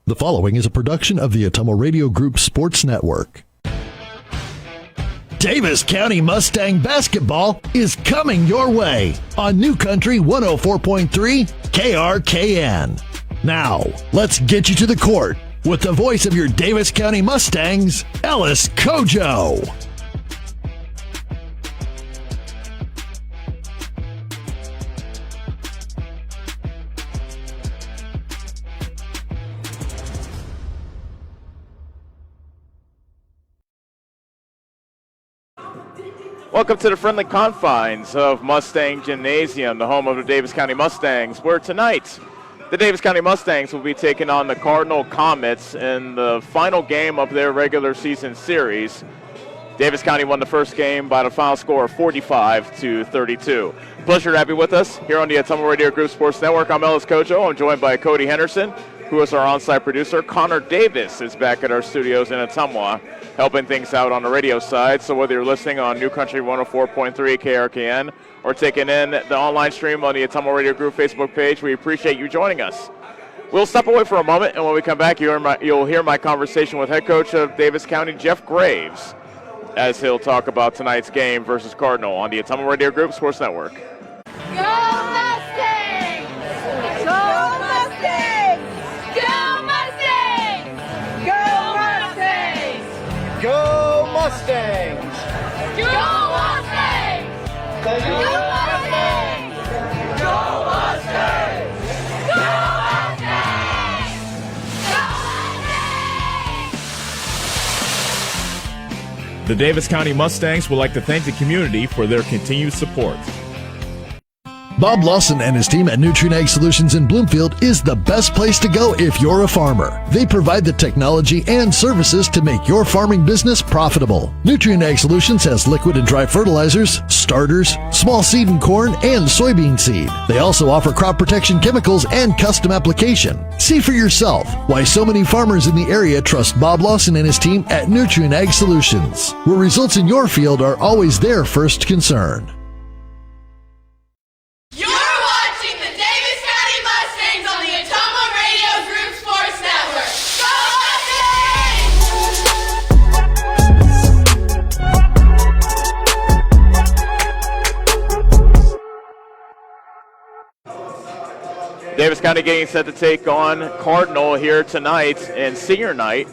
The following is a production of the Atomo Radio Group Sports Network. Davis County Mustang basketball is coming your way on New Country 104.3 KRKN. Now, let's get you to the court with the voice of your Davis County Mustangs, Ellis Kojo. Welcome to the friendly confines of Mustang Gymnasium, the home of the Davis County Mustangs, where tonight the Davis County Mustangs will be taking on the Cardinal Comets in the final game of their regular season series. Davis County won the first game by the final score of 45-32. Pleasure to have you with us here on the Atomo Radio Group Sports Network. I'm Ellis Kojo. I'm joined by Cody Henderson, who is our on-site producer. Connor Davis is back at our studios in Ottumwa, helping things out on the radio side. So whether you're listening on New Country 104.3 KRKN or taking in the online stream on the Atomo Radio Group Facebook page, we appreciate you joining us. We'll step away for a moment, and when we come back, you'll hear my conversation with head coach of Davis County, Jeff Graves, as he'll talk about tonight's game versus Cardinal on the Atomo Radio Group Sports Network. Go Mustangs! Go Mustangs! Go Mustangs! Go Mustangs! Go Mustangs! Go Mustangs! Go Mustangs! Go Mustangs! Go Mustangs! The Davis County Mustangs would like to thank the community for their continued support. Bob Lawson and his team at Nutrien Ag Solutions in Bloomfield is the best place to go if you're a farmer. They provide the technology and services to make your farming business profitable. Nutrien Ag Solutions has liquid and dry fertilizers, starters, small seed and corn, and soybean seed. They also offer crop protection chemicals and custom application. See for yourself why so many farmers in the area trust Bob Lawson and his team at Nutrien Ag Solutions, where results in your field are always their first concern. Davis County getting set to take on Cardinal here tonight and senior night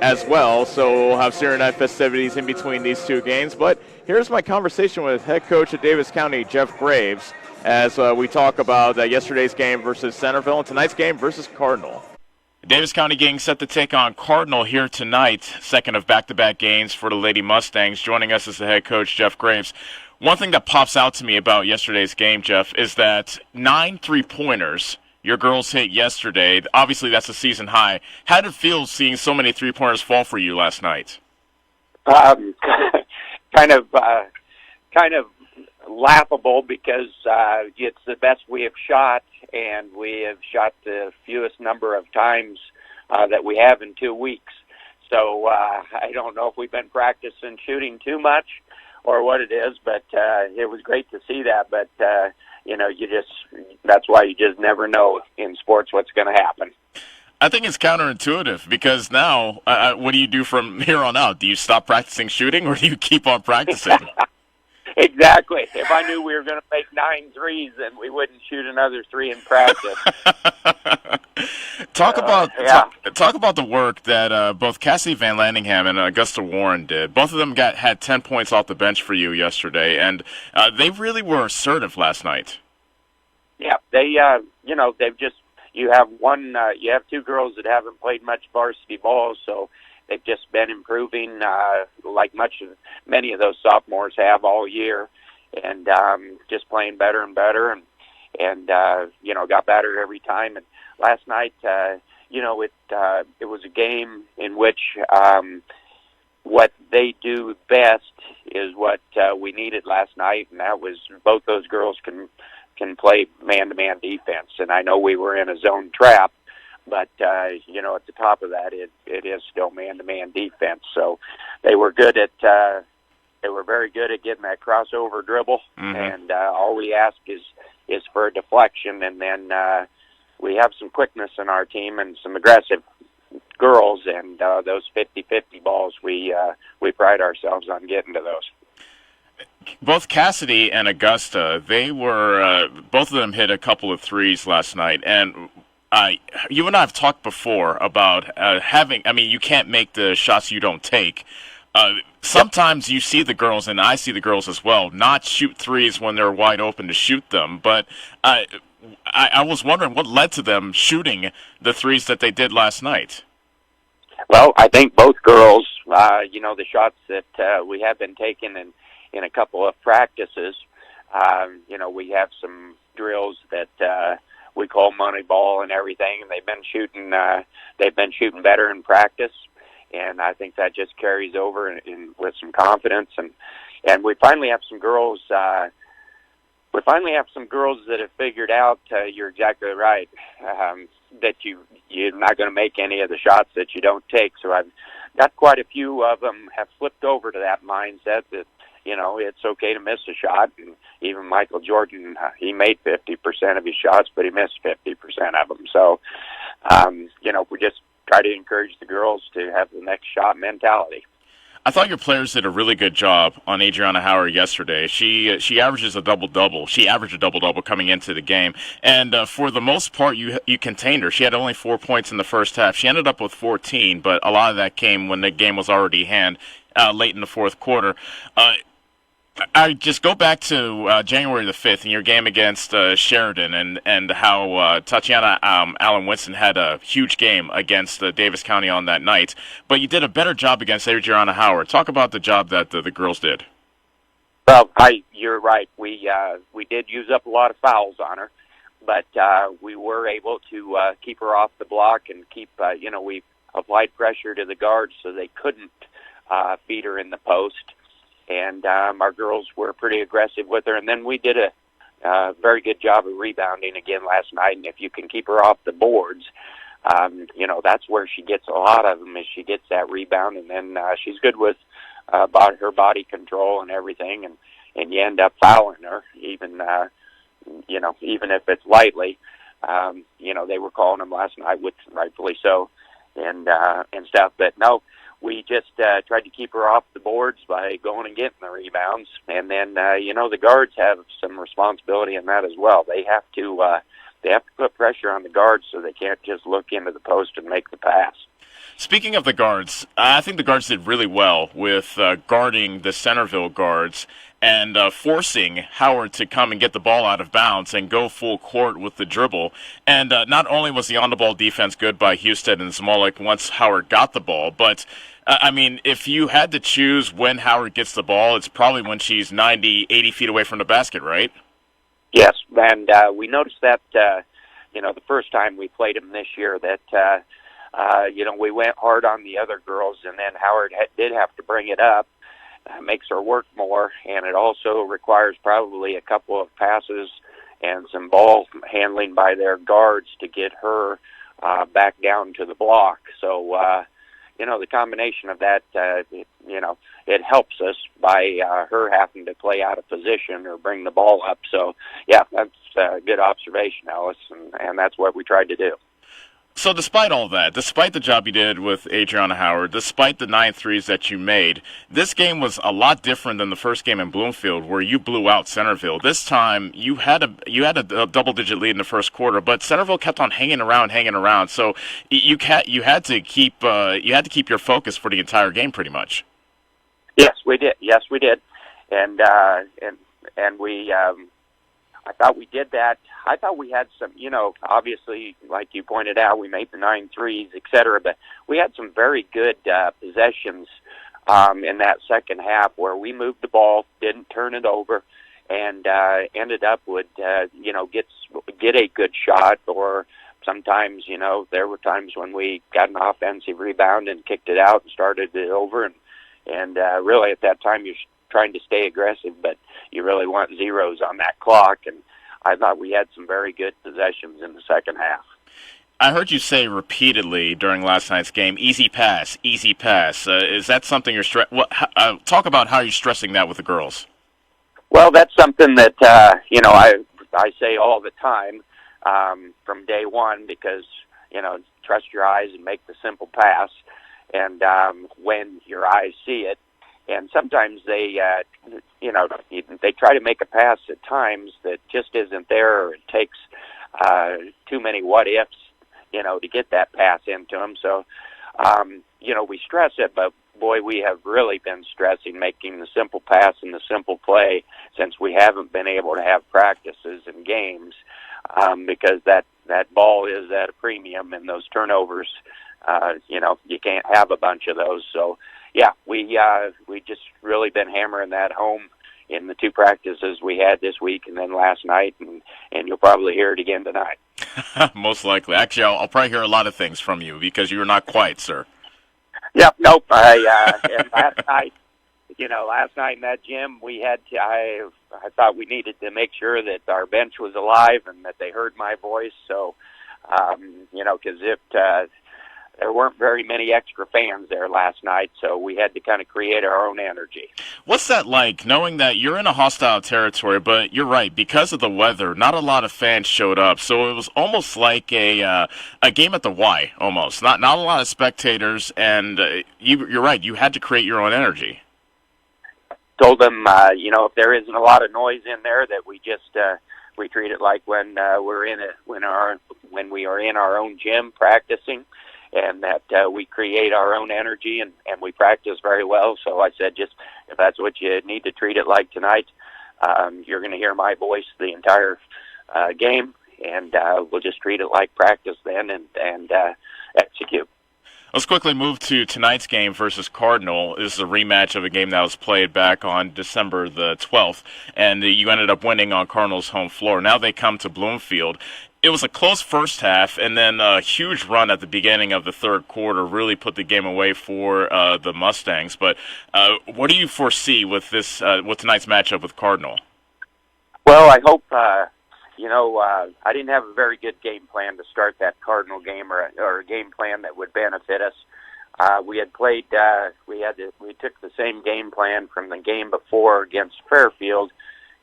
as well. So we'll have senior night festivities in between these two games. But here's my conversation with head coach of Davis County, Jeff Graves, as we talk about yesterday's game versus Centerville and tonight's game versus Cardinal. Davis County getting set to take on Cardinal here tonight, second of back-to-back games for the Lady Mustangs. Joining us is the head coach, Jeff Graves. One thing that pops out to me about yesterday's game, Jeff, is that 9 3-pointers your girls hit yesterday. Obviously, that's a season high. How did it feel seeing so many 3-pointers fall for you last night? Kind of laughable because it's the best we have shot, and we have shot the fewest number of times that we have in 2 weeks. So I don't know if we've been practicing shooting too much or what it is, but it was great to see that. But, that's why you just never know in sports what's going to happen. I think it's counterintuitive because now, what do you do from here on out? Do you stop practicing shooting or do you keep on practicing? Exactly. If I knew we were going to make 9 threes, then we wouldn't shoot another 3 in practice. Talk about the work that both Cassie Van Landingham and Augusta Warren did. Both of them had 10 points off the bench for you yesterday, and they really were assertive last night. Yeah, they they've just you have 2 girls that haven't played much varsity ball, so they've just been improving like many of those sophomores have all year, and just playing better and better, and got better every time. And last night, it was a game in which what they do best is what we needed last night, and that was both those girls can play man-to-man defense. And I know we were in a zone trap, but at the top of that, it is still man-to-man defense. So they were good at they were very good at getting that crossover dribble, and all we ask is for a deflection, and then we have some quickness in our team and some aggressiveness girls, and those 50-50 balls, we pride ourselves on getting to those. Both Cassidy and Augusta, they were both of them hit a couple of threes last night, and you and I have talked before about having. I mean, you can't make the shots you don't take. Sometimes you see the girls, and I see the girls as well, not shoot threes when they're wide open to shoot them. But I was wondering what led to them shooting the threes that they did last night. Well, I think both girls, the shots that we have been taking in a couple of practices, we have some drills that we call money ball and everything, and they've been shooting better in practice, and I think that just carries over in with some confidence, and we finally have some girls. We finally have some girls that have figured out. You're exactly right. That you're not going to make any of the shots that you don't take. So I've got quite a few of them have flipped over to that mindset that it's okay to miss a shot. And even Michael Jordan, he made 50% of his shots, but he missed 50% of them. So we just try to encourage the girls to have the next shot mentality. I thought your players did a really good job on Adriana Howard yesterday. She averages a double-double. She averaged a double-double coming into the game. And for the most part, you contained her. She had only 4 points in the first half. She ended up with 14, but a lot of that came when the game was already hand late in the fourth quarter. I just go back to January the 5th in your game against Sheridan and how Tatiana Allen Winston had a huge game against Davis County on that night. But you did a better job against Adriana Howard. Talk about the job that the girls did. Well, you're right. We did use up a lot of fouls on her, but we were able to keep her off the block and keep, we applied pressure to the guards so they couldn't feed her in the post. And our girls were pretty aggressive with her. And then we did a very good job of rebounding again last night. And if you can keep her off the boards, that's where she gets a lot of them, is she gets that rebound. And then she's good with about her body control and everything. And you end up fouling her, even if it's lightly. They were calling them last night, which rightfully so, and stuff. But no, we just tried to keep her off the boards by going and getting the rebounds. And then, the guards have some responsibility in that as well. They have to put pressure on the guards so they can't just look into the post and make the pass. Speaking of the guards, I think the guards did really well with guarding the Centerville guards and forcing Howard to come and get the ball out of bounds and go full court with the dribble. And not only was the on-the-ball defense good by Houston and Smolik once Howard got the ball, but, if you had to choose when Howard gets the ball, it's probably when she's 90, 80 feet away from the basket, right? Yes, and we noticed that, the first time we played him this year that, we went hard on the other girls, and then Howard did have to bring it up. Makes her work more, and it also requires probably a couple of passes and some ball handling by their guards to get her back down to the block. So, the combination of that, it helps us by her having to play out of position or bring the ball up. So, yeah, that's a good observation, Alice, and that's what we tried to do. So despite all that, despite the job you did with Adriana Howard, despite the 9 threes that you made, this game was a lot different than the first game in Bloomfield where you blew out Centerville. This time you had a double-digit lead in the first quarter, but Centerville kept on hanging around. So you had to keep your focus for the entire game pretty much. Yes, we did. And we I thought we did that. I thought we had some, obviously, like you pointed out, we made the 9 threes, et cetera, but we had some very good possessions in that second half where we moved the ball, didn't turn it over, and ended up with, get a good shot. Or sometimes, there were times when we got an offensive rebound and kicked it out and started it over. And really at that time you're trying to stay aggressive, but you really want zeros on that clock. And I thought we had some very good possessions in the second half. I heard you say repeatedly during last night's game, easy pass, easy pass. Is that something you're talk about how you're stressing that with the girls? Well, that's something that, I say all the time from day one because, trust your eyes and make the simple pass. And when your eyes see it, and sometimes they try to make a pass at times that just isn't there, or it takes too many what ifs, to get that pass into them. So, we stress it, but boy, we have really been stressing making the simple pass and the simple play since we haven't been able to have practices and games, because that ball is at a premium, and those turnovers, you can't have a bunch of those. So, yeah, we just really been hammering that home in the 2 practices we had this week and then last night, and you'll probably hear it again tonight. Most likely. Actually, I'll probably hear a lot of things from you because you're not quiet, sir. Yep, nope. And last night in that gym, I thought we needed to make sure that our bench was alive and that they heard my voice. So, because there weren't very many extra fans there last night, so we had to kind of create our own energy. What's that like, knowing that you're in a hostile territory, but you're right, because of the weather, not a lot of fans showed up, so it was almost like a game at the Y, almost. Not a lot of spectators, and you're right, you had to create your own energy. Told them, if there isn't a lot of noise in there, that we just we treat it like when we are in our own gym practicing, and that we create our own energy and we practice very well. So I said, just if that's what you need to treat it like tonight, you're going to hear my voice the entire game, and we'll just treat it like practice then and execute. Let's quickly move to tonight's game versus Cardinal. This is a rematch of a game that was played back on December the 12th, and you ended up winning on Cardinal's home floor. Now they come to Bloomfield. It was a close first half, and then a huge run at the beginning of the third quarter really put the game away for the Mustangs. But what do you foresee with this with tonight's matchup with Cardinal? Well, I hope I didn't have a very good game plan to start that Cardinal game, or a game plan that would benefit us. We had played. We took the same game plan from the game before against Fairfield,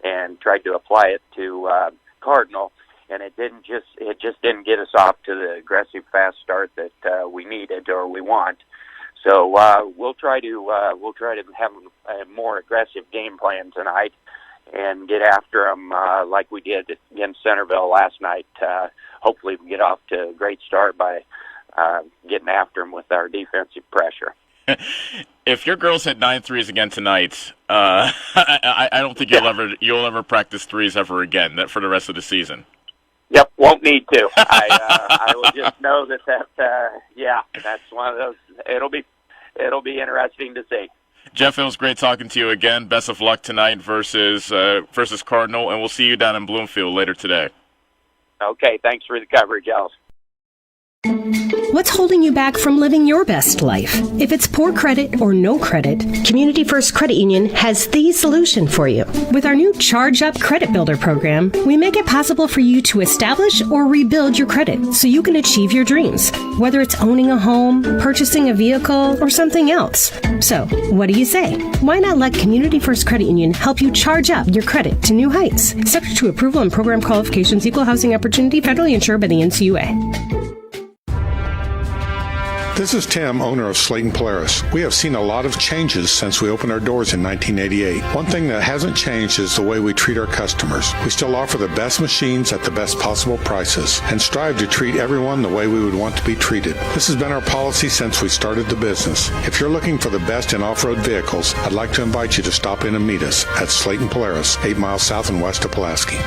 and tried to apply it to Cardinal. And it just didn't get us off to the aggressive, fast start that we needed or we want. So we'll try to have a more aggressive game plan tonight and get after them like we did against Centerville last night. Hopefully, we get off to a great start by getting after them with our defensive pressure. If your girls hit 9 threes again tonight, I don't think you'll ever practice threes ever again for the rest of the season. Yep, won't need to. I will just know that that's one of those. It'll be interesting to see. Jeff, it was great talking to you again. Best of luck tonight versus Cardinal, and we'll see you down in Bloomfield later today. Okay, thanks for the coverage, Alice. What's holding you back from living your best life? If it's poor credit or no credit, Community First Credit Union has the solution for you. With our new Charge Up Credit Builder program, we make it possible for you to establish or rebuild your credit so you can achieve your dreams, whether it's owning a home, purchasing a vehicle, or something else. So, what do you say? Why not let Community First Credit Union help you charge up your credit to new heights? Subject to approval and program qualifications, equal housing opportunity, federally insured by the NCUA. This is Tim, owner of Slayton Polaris. We have seen a lot of changes since we opened our doors in 1988. One thing that hasn't changed is the way we treat our customers. We still offer the best machines at the best possible prices and strive to treat everyone the way we would want to be treated. This has been our policy since we started the business. If you're looking for the best in off-road vehicles, I'd like to invite you to stop in and meet us at Slayton Polaris, 8 miles south and west of Pulaski.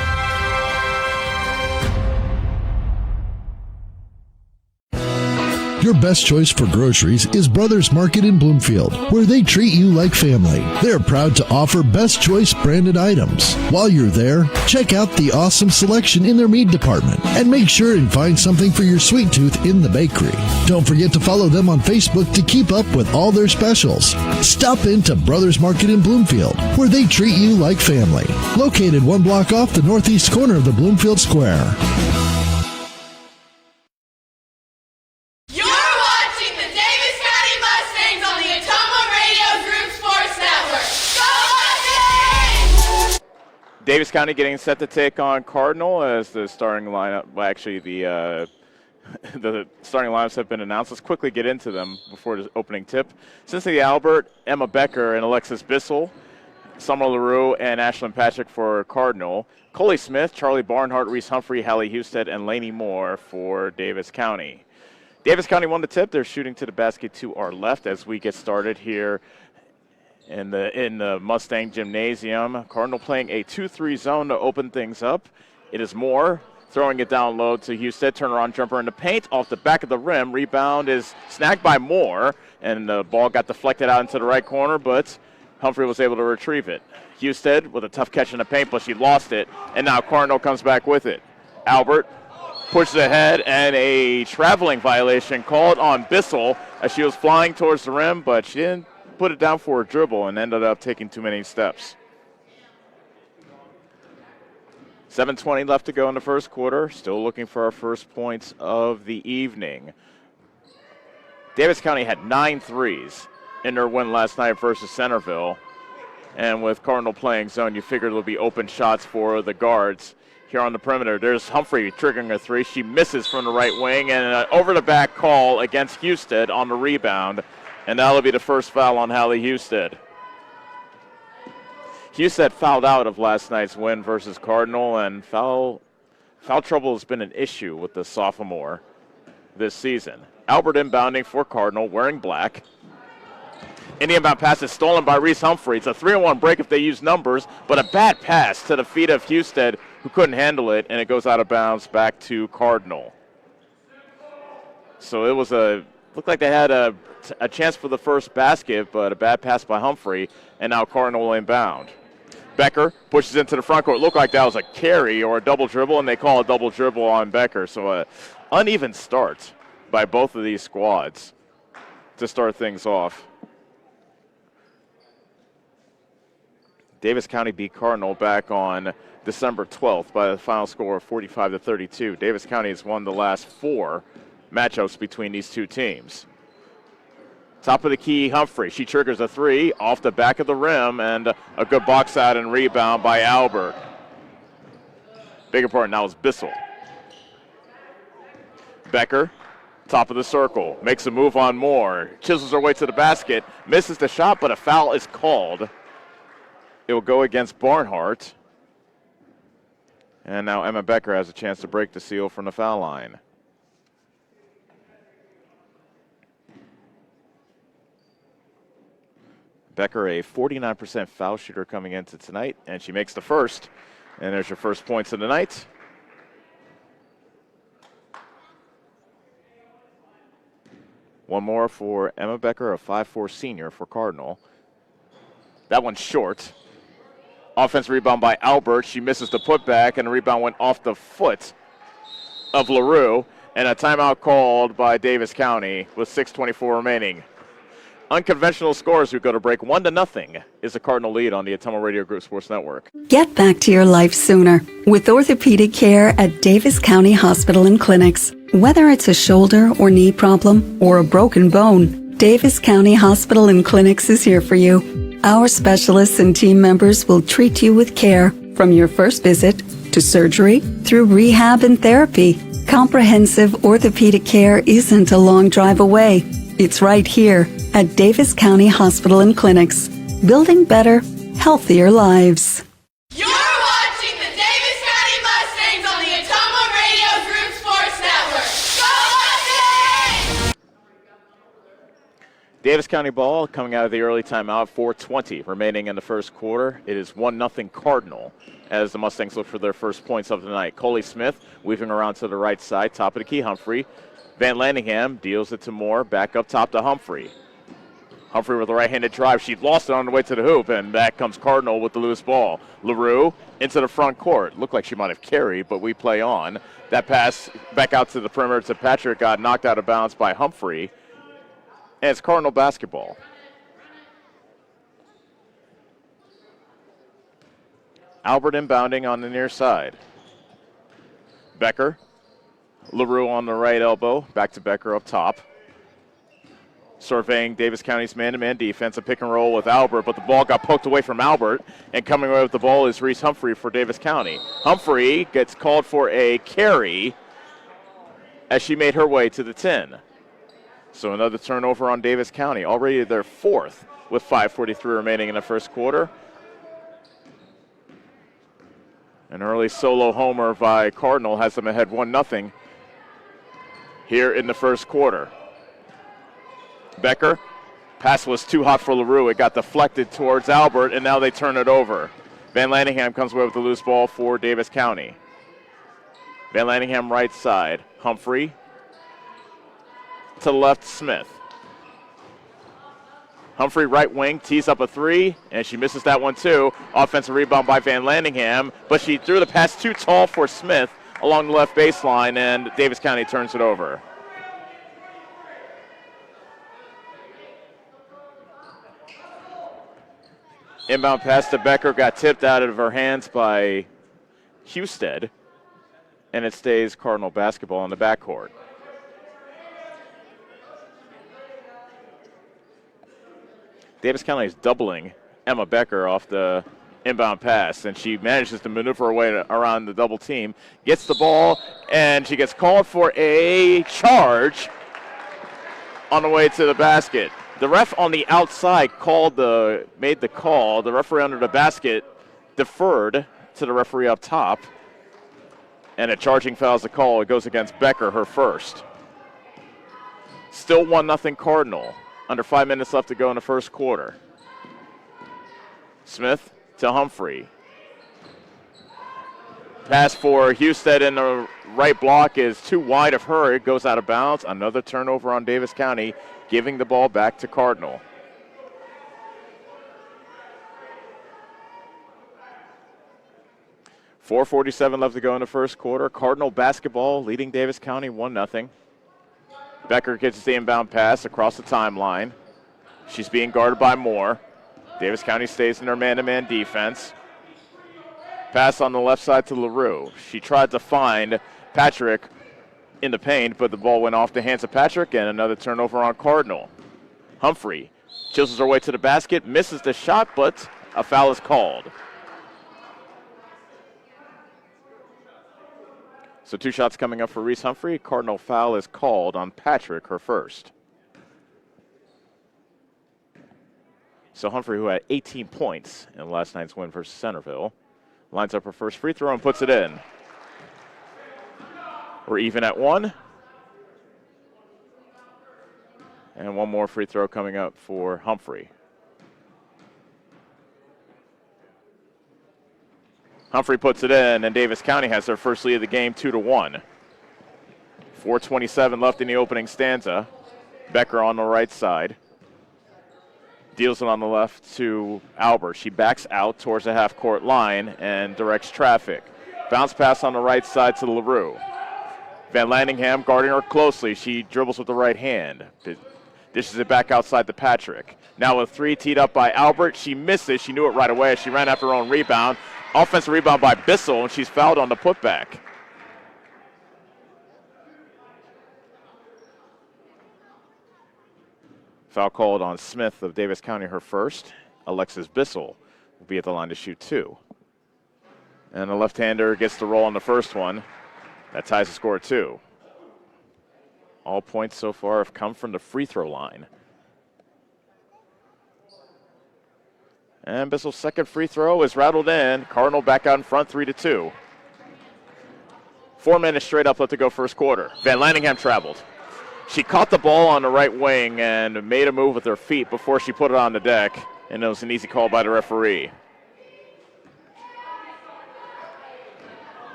Your best choice for groceries is Brothers Market in Bloomfield, where they treat you like family. They're proud to offer Best Choice branded items. While you're there, check out the awesome selection in their meat department and make sure and find something for your sweet tooth in the bakery. Don't forget to follow them on Facebook to keep up with all their specials. Stop into Brothers Market in Bloomfield, where they treat you like family. Located 1 block off the northeast corner of the Bloomfield Square. Davis County getting set to take on Cardinal as the starting lineup. Well, actually, the The starting lineups have been announced. Let's quickly get into them before the opening tip. Cincinnati Albert, Emma Becker, and Alexis Bissell. Summer LaRue and Ashlyn Patrick for Cardinal. Coley Smith, Charlie Barnhart, Reese Humphrey, Hallie Husted, and Laney Moore for Davis County. Davis County won the tip. They're shooting to the basket to our left as we get started here in the Mustang Gymnasium. Cardinal playing a 2-3 zone to open things up. It is Moore throwing it down low to Husted. Turnaround jumper in the paint off the back of the rim. Rebound is snagged by Moore, and the ball got deflected out into the right corner, but Humphrey was able to retrieve it. Husted with a tough catch in the paint, but she lost it, and now Cardinal comes back with it. Albert pushes ahead, and a traveling violation called on Bissell as she was flying towards the rim, but she didn't put it down for a dribble and ended up taking too many steps. 7:20 left to go in the first quarter. Still looking for our first points of the evening. Davis County had 9 threes in their win last night versus Centerville. And with Cardinal playing zone, you figured there'll be open shots for the guards here on the perimeter. There's Humphrey triggering a three. She misses from the right wing, and an over-the-back call against Husted on the rebound. And that'll be the first foul on Hallie Husted. Husted fouled out of last night's win versus Cardinal, and foul trouble has been an issue with the sophomore this season. Albert inbounding for Cardinal, wearing black. And the inbound pass is stolen by Reese Humphrey. It's a 3-on-1 break if they use numbers, but a bad pass to the feet of Husted, who couldn't handle it, and it goes out of bounds back to Cardinal. So it was looked like they had a chance for the first basket, but a bad pass by Humphrey, and now Cardinal will inbound. Becker pushes into the front court. Looked like that was a carry or a double dribble, and they call a double dribble on Becker. So an uneven start by both of these squads to start things off. Davis County beat Cardinal back on December 12th by the final score of 45-32. Davis County has won the last 4 matchups between these two teams. Top of the key, Humphrey. She triggers a 3 off the back of the rim, and a good box out and rebound by Albert. Bigger part now is Bissell. Becker, top of the circle, makes a move on Moore. Chisels her way to the basket, misses the shot, but a foul is called. It will go against Barnhart. And now Emma Becker has a chance to break the seal from the foul line. Becker, a 49% foul shooter coming into tonight, and she makes the first. And there's your first points of the night. One more for Emma Becker, a 5'4" senior for Cardinal. That one's short. Offense rebound by Albert. She misses the putback, and the rebound went off the foot of LaRue. And a timeout called by Davis County with 6:24 remaining. Unconventional scores who go to break 1-0 is the Cardinal lead on the Atomo Radio Group Sports Network. Get back to your life sooner with orthopedic care at Davis County Hospital and Clinics. Whether it's a shoulder or knee problem or a broken bone, Davis County Hospital and Clinics is here for you. Our specialists and team members will treat you with care from your first visit to surgery through rehab and therapy. Comprehensive orthopedic care isn't a long drive away. It's right here at Davis County Hospital and Clinics, building better, healthier lives. You're watching the Davis County Mustangs on the Atomo Radio Group Sports Network. Go Mustangs! Davis County ball coming out of the early timeout, 4:20 remaining in the first quarter. It is 1-0 Cardinal as the Mustangs look for their first points of the night. Coley Smith weaving around to the right side, top of the key, Humphrey. Van Landingham deals it to Moore, back up top to Humphrey. Humphrey with a right-handed drive. She lost it on the way to the hoop, and back comes Cardinal with the loose ball. LaRue into the front court. Looked like she might have carried, but we play on. That pass back out to the perimeter to Patrick got knocked out of bounds by Humphrey. And it's Cardinal basketball. Albert inbounding on the near side. Becker. LaRue on the right elbow. Back to Becker up top. Surveying Davis County's man-to-man defense. A pick and roll with Albert, but the ball got poked away from Albert. And coming away with the ball is Reese Humphrey for Davis County. Humphrey gets called for a carry. as she made her way to the 10. So another turnover on Davis County, already their 4th with 5:43 remaining in the first quarter. An early solo homer by Cardinal has them ahead 1-0 here in the first quarter. Becker, pass was too hot for LaRue. It got deflected towards Albert, and now they turn it over. Van Lanningham comes away with the loose ball for Davis County. Van Lanningham right side. Humphrey to the left, Smith. Humphrey right wing, tees up a 3, and she misses that one too. Offensive rebound by Van Lanningham, but she threw the pass too tall for Smith along the left baseline, and Davis County turns it over. Inbound pass to Becker got tipped out of her hands by Husted, and it stays Cardinal basketball in the backcourt. Davis County is doubling Emma Becker off the inbound pass, and she manages to maneuver her way around the double team, gets the ball, and she gets called for a charge on the way to the basket. The ref on the outside made the call. The referee under the basket deferred to the referee up top, and a charging foul is the call. It goes against Becker, her first. Still 1-0 Cardinal. Under 5 minutes left to go in the first quarter. Smith to Humphrey. Pass for Husted in the right block is too wide of her. It goes out of bounds. Another turnover on Davis County, giving the ball back to Cardinal. .447 left to go in the first quarter. Cardinal basketball leading Davis County 1-0. Becker gets the inbound pass across the timeline. She's being guarded by Moore. Davis County stays in their man-to-man defense. Pass on the left side to LaRue. She tried to find Patrick in the paint, but the ball went off the hands of Patrick, and another turnover on Cardinal. Humphrey chisels her way to the basket, misses the shot, but a foul is called. So 2 shots coming up for Reese Humphrey. Cardinal foul is called on Patrick, her first. So Humphrey, who had 18 points in last night's win versus Centerville, lines up her first free throw and puts it in. We're even at 1. And one more free throw coming up for Humphrey. Humphrey puts it in, and Davis County has their first lead of the game, 2-1. 4:27 left in the opening stanza. Becker on the right side. Deals it on the left to Albert. She backs out towards the half-court line and directs traffic. Bounce pass on the right side to LaRue. Van Lanningham guarding her closely. She dribbles with the right hand. Dishes it back outside to Patrick. Now with 3 teed up by Albert. She misses. She knew it right away as she ran after her own rebound. Offensive rebound by Bissell, and she's fouled on the putback. Foul called on Smith of Davis County, her first. Alexis Bissell will be at the line to shoot 2. And the left-hander gets the roll on the first one. That ties the score at 2. All points so far have come from the free throw line. And Bissell's second free throw is rattled in. Cardinal back out in front, 3-2. 4 minutes straight up left to go first quarter. Van Lanningham traveled. She caught the ball on the right wing and made a move with her feet before she put it on the deck, and it was an easy call by the referee.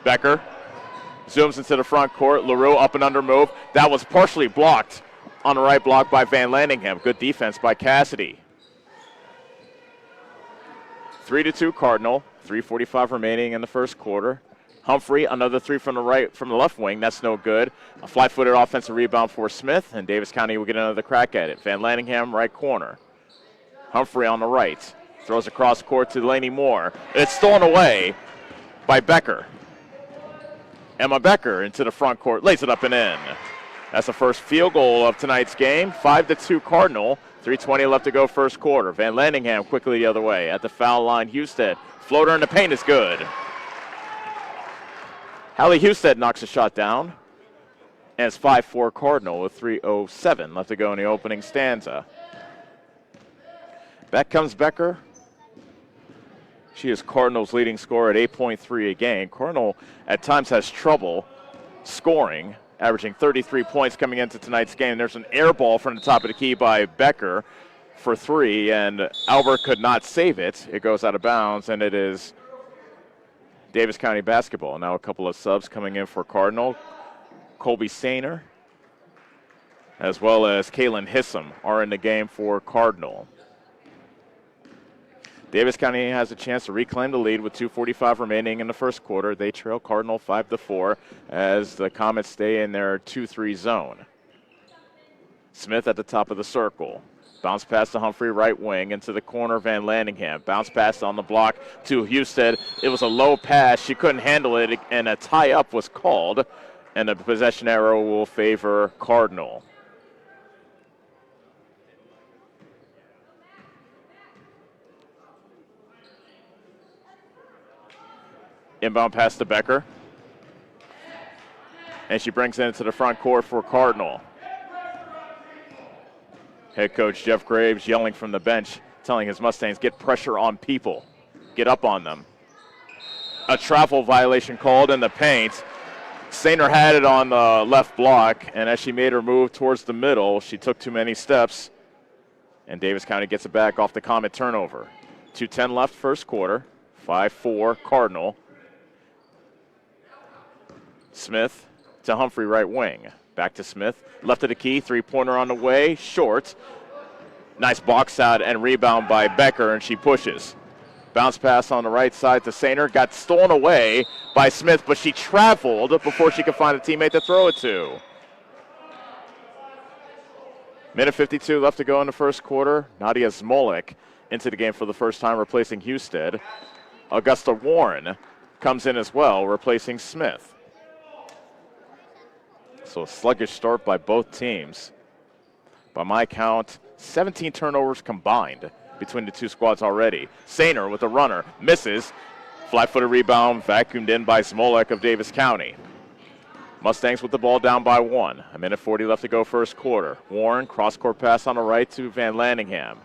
Becker zooms into the front court. LaRue up and under move. That was partially blocked on the right block by Van Lanningham. Good defense by Cassidy. 3-2 Cardinal. 3:45 remaining in the first quarter. Humphrey, another 3 from the left wing. That's no good. A flat-footed offensive rebound for Smith, and Davis County will get another crack at it. Van Lanningham, right corner. Humphrey on the right. Throws across court to Delaney Moore. It's stolen away by Becker. Emma Becker into the front court, lays it up and in. That's the first field goal of tonight's game. 5-2 Cardinal. 3:20 left to go first quarter. Van Lanningham quickly the other way. At the foul line, Husted. Floater in the paint is good. Hallie Husted knocks a shot down. And it's 5-4 Cardinal with 3:07 left to go in the opening stanza. Back comes Becker. She is Cardinal's leading scorer at 8.3 a game. Cardinal at times has trouble scoring, averaging 33 points coming into tonight's game. There's an air ball from the top of the key by Becker for 3, and Albert could not save it. It goes out of bounds, and it is Davis County basketball. Now a couple of subs coming in for Cardinal. Colby Sainer, as well as Kaylin Hissam, are in the game for Cardinal. Davis County has a chance to reclaim the lead with 2:45 remaining in the first quarter. They trail Cardinal 5-4 as the Comets stay in their 2-3 zone. Smith at the top of the circle. Bounce pass to Humphrey, right wing, into the corner, Van Landingham. Bounce pass on the block to Houston. It was a low pass. She couldn't handle it, and a tie-up was called, and the possession arrow will favor Cardinal. Inbound pass to Becker. And she brings it into the front court for Cardinal. Head coach Jeff Graves yelling from the bench, telling his Mustangs, get pressure on people. Get up on them. A travel violation called in the paint. Sainer had it on the left block, and as she made her move towards the middle, she took too many steps, and Davis County gets it back off the Comet turnover. 2:10 left first quarter, 5-4 Cardinal. Smith to Humphrey, right wing. Back to Smith, left of the key, three-pointer on the way, short. Nice box out and rebound by Becker, and she pushes. Bounce pass on the right side to Sainer, got stolen away by Smith, but she traveled before she could find a teammate to throw it to. Minute 52 left to go in the first quarter. Nadia Smolik into the game for the first time, replacing Husted. Augusta Warren comes in as well, replacing Smith. So a sluggish start by both teams. By my count, 17 turnovers combined between the two squads already. Sainer with a runner, misses. Flat-footed rebound, vacuumed in by Smolek of Davis County. Mustangs with the ball down by 1. A minute 40 left to go first quarter. Warren, cross-court pass on the right to Van Landingham.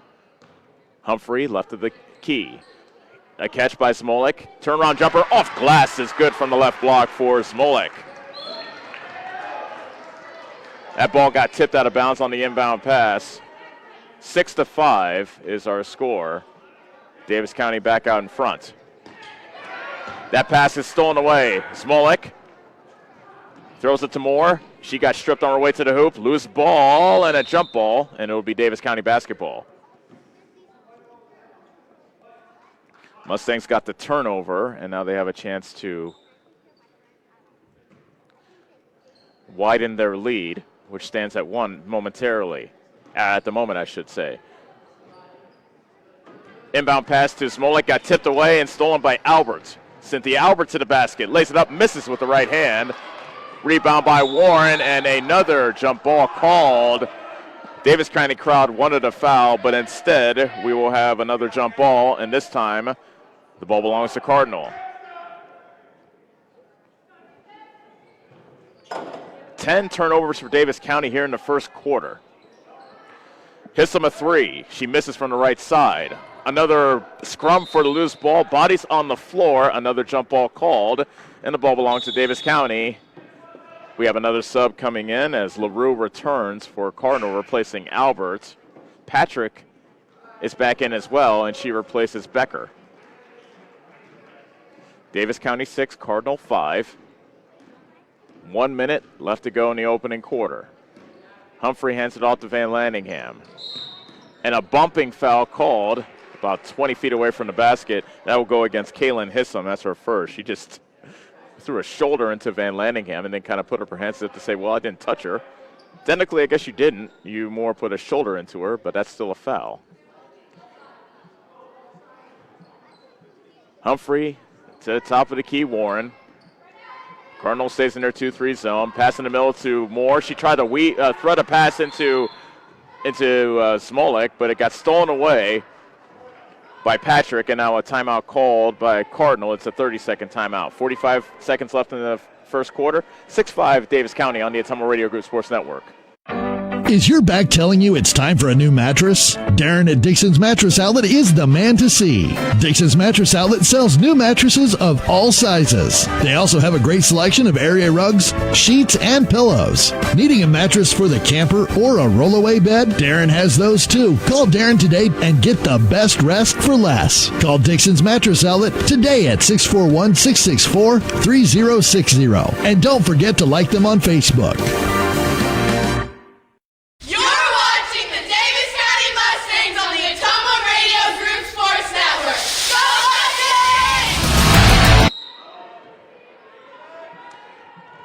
Humphrey, left of the key. A catch by Smolek. Turnaround jumper off glass is good from the left block for Smolek. That ball got tipped out of bounds on the inbound pass. 6-5 is our score. Davis County back out in front. That pass is stolen away. Smolek throws it to Moore. She got stripped on her way to the hoop. Loose ball and a jump ball, and it will be Davis County basketball. Mustangs got the turnover, and now they have a chance to widen their lead, which stands at 1 momentarily. At the moment, I should say. Inbound pass to Smolek, got tipped away and stolen by Albert. Cynthia Albert to the basket, lays it up, misses with the right hand. Rebound by Warren, and another jump ball called. Davis County crowd wanted a foul, but instead we will have another jump ball, and this time the ball belongs to Cardinal. 10 turnovers for Davis County here in the first quarter. Hissam a 3. She misses from the right side. Another scrum for the loose ball. Bodies on the floor. Another jump ball called, and the ball belongs to Davis County. We have another sub coming in as LaRue returns for Cardinal, replacing Albert. Patrick is back in as well, and she replaces Becker. Davis County 6, Cardinal 5. 1 minute left to go in the opening quarter. Humphrey hands it off to Van Landingham. And a bumping foul called about 20 feet away from the basket. That will go against Kaylin Hissam. That's her first. She just threw a shoulder into Van Landingham and then kind of put up her hands up to say, well, I didn't touch her. Technically, I guess you didn't. You more put a shoulder into her, but that's still a foul. Humphrey to the top of the key, Warren. Cardinal stays in their 2-3 zone. Pass in the middle to Moore. She tried to thread a pass into Smolek, but it got stolen away by Patrick, and now a timeout called by Cardinal. It's a 30-second timeout. 45 seconds left in the first quarter. 6-5 Davis County on the Ottumwa Radio Group Sports Network. Is your back telling you it's time for a new mattress? Darren at Dixon's Mattress Outlet is the man to see. Dixon's Mattress Outlet sells new mattresses of all sizes. They also have a great selection of area rugs, sheets, and pillows. Needing a mattress for the camper or a rollaway bed? Darren has those too. Call Darren today and get the best rest for less. Call Dixon's Mattress Outlet today at 641-664-3060. And don't forget to like them on Facebook. You're watching the Davis County Mustangs on the Ottumwa Radio Group Sports Network. Go Mustangs!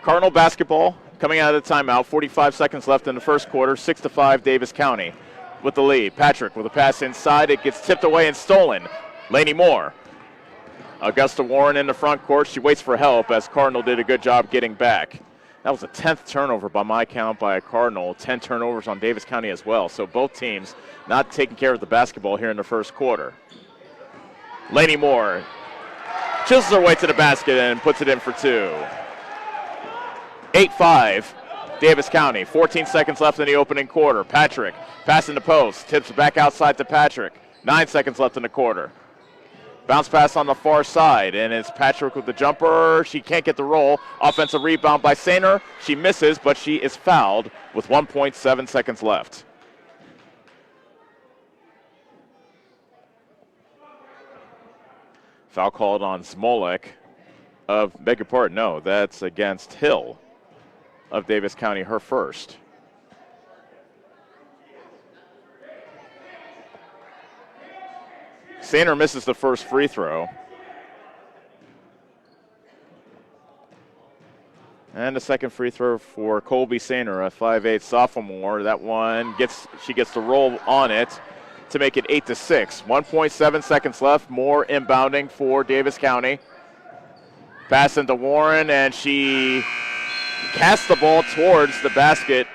Cardinal basketball coming out of the timeout. 45 seconds left in the first quarter. 6-5 Davis County with the lead. Patrick with a pass inside. It gets tipped away and stolen. Laney Moore. Augusta Warren in the front court. She waits for help as Cardinal did a good job getting back. That was the 10th turnover by my count by a Cardinal. 10 turnovers on Davis County as well. So both teams not taking care of the basketball here in the first quarter. Laney Moore chisels her way to the basket and puts it in for two. 8-5 Davis County. 14 seconds left in the opening quarter. Patrick passing the post. Tips back outside to Patrick. 9 seconds left in the quarter. Bounce pass on the far side, and it's Patrick with the jumper. She can't get the roll. Offensive rebound by Sainer. She misses, but she is fouled with 1.7 seconds left. Foul called on Smolek beg your pardon, no, that's against Hill of Davis County, her first. Sainer misses the first free throw. And the second free throw for Colby Sainer, a 5'8" sophomore. That one she gets the roll on it to make it 8-6. 1.7 seconds left. More inbounding for Davis County. Pass into Warren, and she casts the ball towards the basket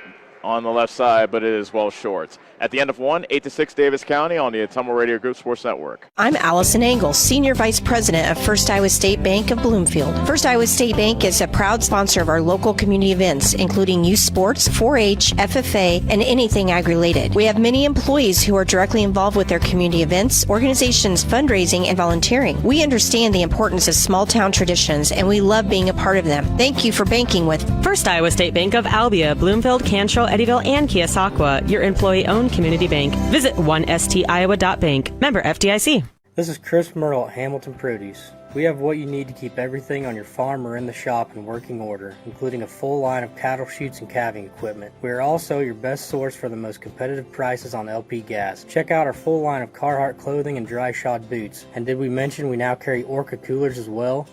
on the left side, but it is well short. At the end of one, 8-6 Davis County on the Ottumwa Radio Group Sports Network. I'm Allison Engel, Senior Vice President of First Iowa State Bank of Bloomfield. First Iowa State Bank is a proud sponsor of our local community events, including youth sports, 4-H, FFA, and anything ag-related. We have many employees who are directly involved with their community events, organizations, fundraising, and volunteering. We understand the importance of small-town traditions, and we love being a part of them. Thank you for banking with First Iowa State Bank of Albia, Bloomfield, Cantrell, Eddyville, and Keosauqua, your employee-owned community bank. Visit 1stiowa.bank. Member FDIC. This is Chris Merle at Hamilton Produce. We have what you need to keep everything on your farm or in the shop in working order, including a full line of cattle chutes and calving equipment. We are also your best source for the most competitive prices on LP gas. Check out our full line of Carhartt clothing and dry shod boots. And did we mention we now carry Orca coolers as well?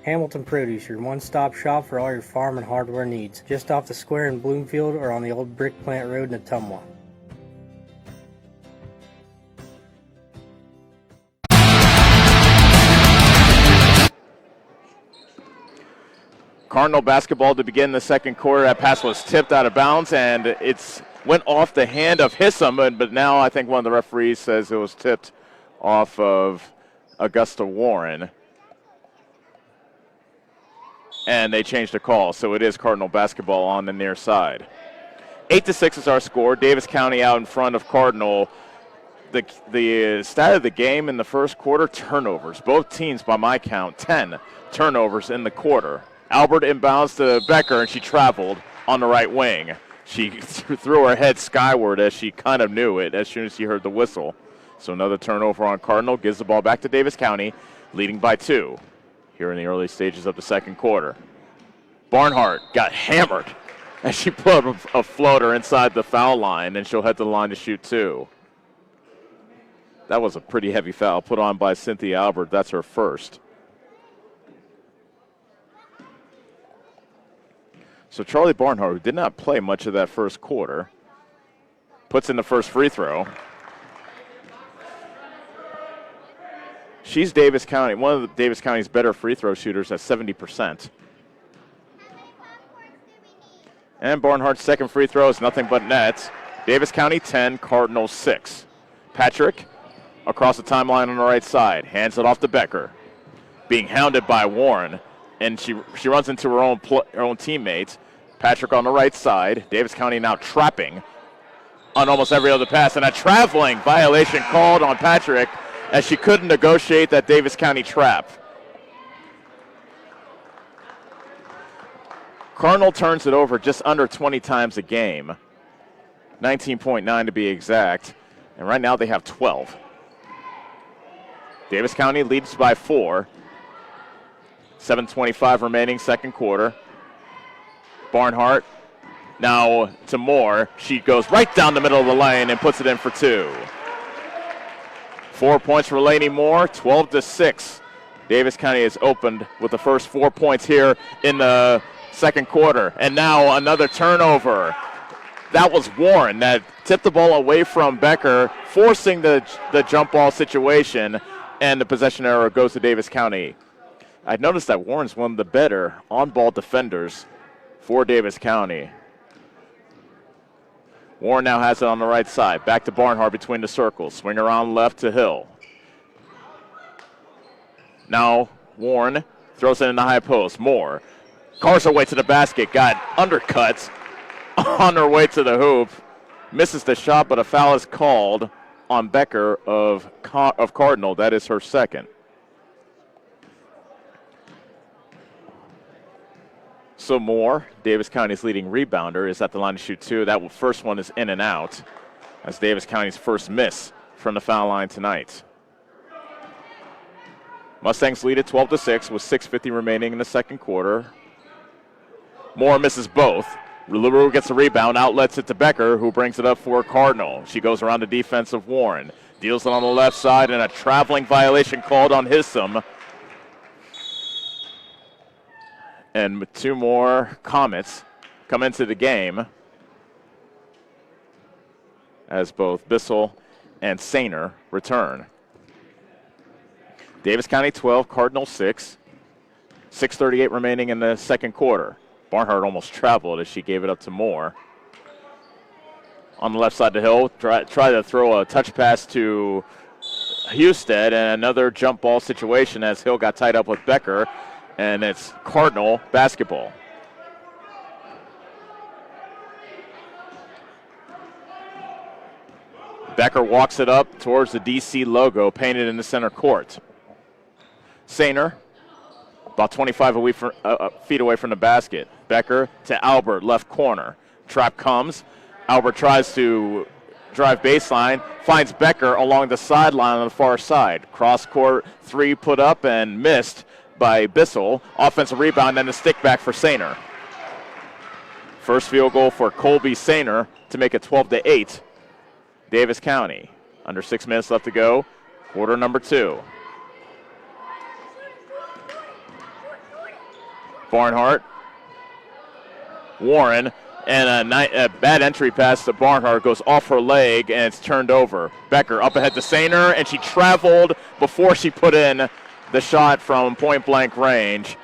Hamilton Produce, your one-stop shop for all your farm and hardware needs. Just off the square in Bloomfield or on the old Brick Plant Road in Ottumwa. Cardinal basketball to begin the second quarter. That pass was tipped out of bounds, and it went off the hand of Hissam, but now I think one of the referees says it was tipped off of Augusta Warren. And they changed the call, so it is Cardinal basketball on the near side. 8-6 is our score. Davis County out in front of Cardinal. The stat of the game in the first quarter, turnovers. Both teams, by my count, 10 turnovers in the quarter. Albert inbounds to Becker, and she traveled on the right wing. She threw her head skyward as she kind of knew it as soon as she heard the whistle. So another turnover on Cardinal gives the ball back to Davis County, leading by 2 here in the early stages of the second quarter. Barnhart got hammered as she put a floater inside the foul line, and she'll head to the line to shoot 2. That was a pretty heavy foul put on by Cynthia Albert. That's her first. So Charlie Barnhart, who did not play much of that first quarter, puts in the first free throw. She's Davis County, one of the Davis County's better free throw shooters at 70%. And Barnhart's second free throw is nothing but net. Davis County 10, Cardinals 6. Patrick across the timeline on the right side, hands it off to Becker. Being hounded by Warren and she runs into her own teammate. Patrick on the right side. Davis County now trapping on almost every other pass, and a traveling violation called on Patrick as she couldn't negotiate that Davis County trap. Cardinal turns it over just under 20 times a game, 19.9 to be exact, and right now they have 12. Davis County leads by 4. 7:25 remaining, second quarter. Barnhart now to Moore. She goes right down the middle of the lane and puts it in for 2. 4 points for Lainey Moore, 12-6. Davis County has opened with the first 4 points here in the second quarter. And now another turnover. That was Warren that tipped the ball away from Becker, forcing the jump ball situation, and the possession error goes to Davis County. I noticed that Warren's one of the better on-ball defenders for Davis County. Warren now has it on the right side. Back to Barnhart between the circles. Swing around left to Hill. Now Warren throws it in the high post. Moore cars her way to the basket. Got undercut on her way to the hoop. Misses the shot, but a foul is called on Becker of Cardinal. That is her second. So Moore, Davis County's leading rebounder, is at the line to shoot 2. That first one is in and out. That's Davis County's first miss from the foul line tonight. Mustangs lead at 12-6 with 6:50 remaining in the second quarter. Moore misses both. LaRue gets the rebound, outlets it to Becker, who brings it up for Cardinal. She goes around the defense of Warren. Deals it on the left side, and a traveling violation called on Hissom. And 2 more Comets come into the game as both Bissell and Sainer return. Davis County 12, Cardinal 6. 6:38 remaining in the second quarter. Barnhart almost traveled as she gave it up to Moore. On the left side to Hill, try to throw a touch pass to Husted, and another jump ball situation as Hill got tied up with Becker. And it's Cardinal basketball. Becker walks it up towards the DC logo painted in the center court. Sainer, about 25 feet away from the basket. Becker to Albert, left corner. Trap comes. Albert tries to drive baseline, finds Becker along the sideline on the far side. Cross court 3 put up and missed by Bissell. Offensive rebound and a stick back for Sainer. First field goal for Colby Sainer to make it 12-8. Davis County. Under 6 minutes left to go. Quarter number 2. Barnhart. Warren. And a bad entry pass to Barnhart goes off her leg and it's turned over. Becker up ahead to Sainer, and she traveled before she put in the shot from point-blank range.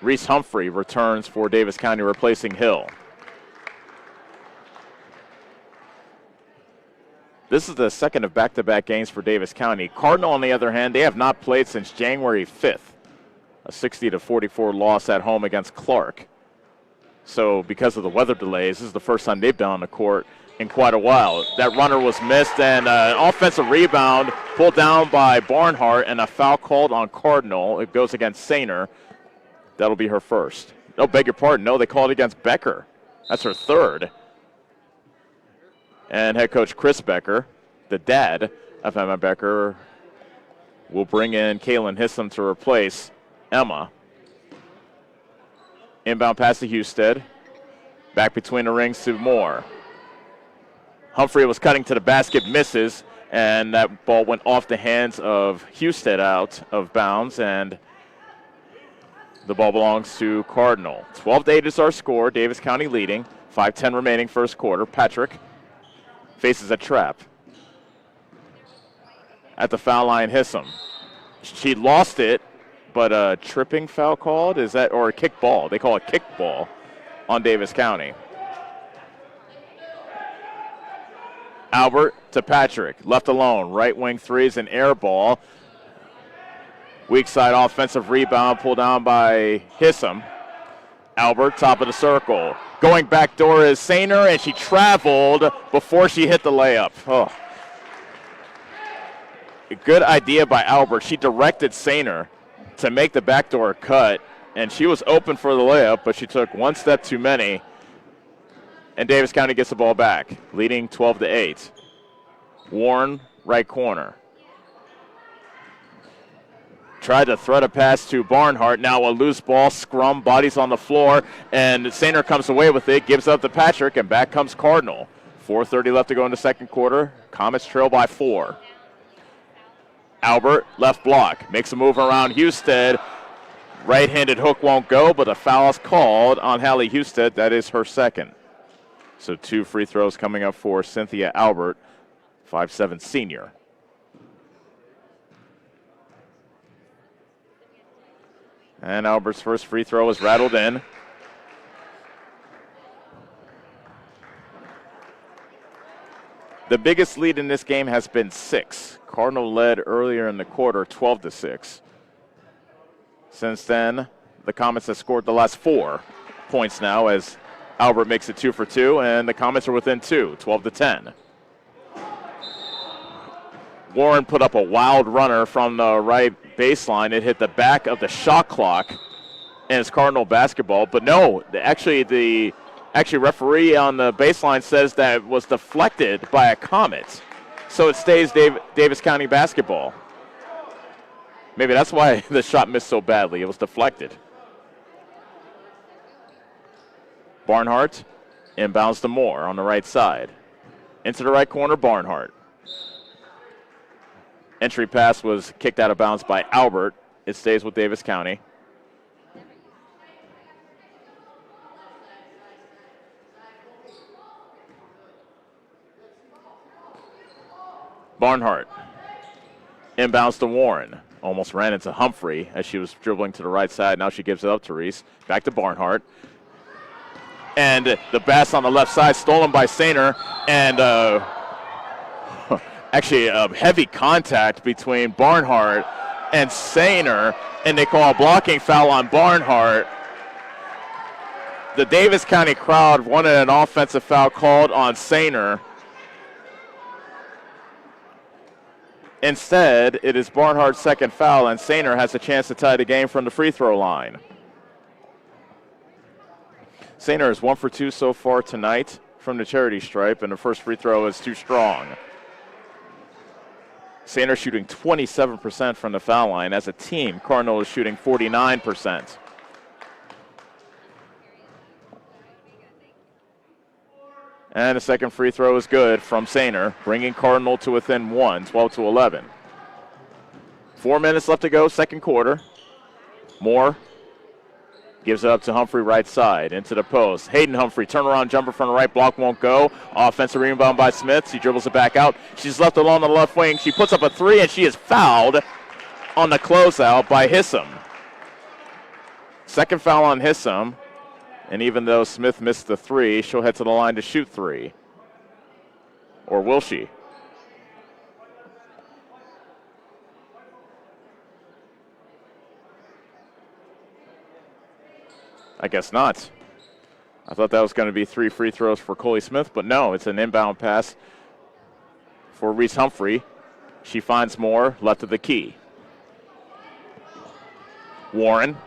Reese Humphrey returns for Davis County, replacing Hill. This is the second of back-to-back games for Davis County. Cardinal, on the other hand, they have not played since January 5th. A 60-44 loss at home against Clark. So because of the weather delays, this is the first time they've been on the court in quite a while. That runner was missed, and an offensive rebound pulled down by Barnhart, and a foul called on Cardinal. It goes against Sainer. That'll be her first. No, beg your pardon. No, they called it against Becker. That's her third. And head coach Chris Becker, the dad of Emma Becker, will bring in Kaylin Hissom to replace Emma. Inbound pass to Husted. Back between the rings to Moore. Humphrey was cutting to the basket, misses, and that ball went off the hands of Husted out of bounds, and the ball belongs to Cardinal. 12-8 is our score. Davis County leading. 5:10 remaining first quarter. Patrick faces a trap. At the foul line, Hissom. She lost it, but a tripping foul called? Is that, or a kick ball? They call it kick ball on Davis County. Albert to Patrick. Left alone. Right wing three is an air ball. Weak side offensive rebound pulled down by Hissam. Albert, top of the circle. Going back door is Sainer, and she traveled before she hit the layup. Oh. A good idea by Albert. She directed Sainer to make the backdoor cut, and she was open for the layup, but she took one step too many, and Davis County gets the ball back, leading 12-8. Warren, right corner. Tried to thread a pass to Barnhart. Now a loose ball, scrum, bodies on the floor, and Sainer comes away with it, gives up to Patrick, and back comes Cardinal. 4:30 left to go in the second quarter. Comets trail by 4. Albert, left block, makes a move around Husted. Right-handed hook won't go, but a foul is called on Hallie Husted. That is her second. So 2 free throws coming up for Cynthia Albert, 5'7" senior. And Albert's first free throw is rattled in. The biggest lead in this game has been 6. Cardinal led earlier in the quarter, 12-6. Since then, the Comets have scored the last 4 points now as Albert makes it 2 for 2, and the Comets are within 2, 12-10. Warren put up a wild runner from the right baseline. It hit the back of the shot clock, and it's Cardinal basketball. But no, the referee on the baseline says that it was deflected by a Comet. So it stays Davis County basketball. Maybe that's why the shot missed so badly. It was deflected. Barnhart inbounds to Moore on the right side. Into the right corner, Barnhart. Entry pass was kicked out of bounds by Albert. It stays with Davis County. Barnhart inbounds to Warren. Almost ran into Humphrey as she was dribbling to the right side. Now she gives it up to Reese. Back to Barnhart. And the pass on the left side stolen by Sainer. And actually a heavy contact between Barnhart and Sainer. And they call a blocking foul on Barnhart. The Davis County crowd wanted an offensive foul called on Sainer. Instead, it is Barnhart's second foul, and Sainer has a chance to tie the game from the free throw line. Sainer is 1 for 2 so far tonight from the charity stripe, and the first free throw is too strong. Sainer shooting 27% from the foul line. As a team, Cardinal is shooting 49%. And the second free throw is good from Sainer, bringing Cardinal to within 1, 12-11. 4 minutes left to go, second quarter. Moore gives it up to Humphrey right side, into the post. Hayden Humphrey, turnaround jumper from the right block won't go. Offensive rebound by Smith. She dribbles it back out. She's left alone on the left wing. She puts up a 3, and she is fouled on the closeout by Hissam. Second foul on Hissam. And even though Smith missed the 3, she'll head to the line to shoot 3. Or will she? I guess not. I thought that was going to be 3 free throws for Coley Smith, but no, it's an inbound pass for Reese Humphrey. She finds Moore, left of the key. Warren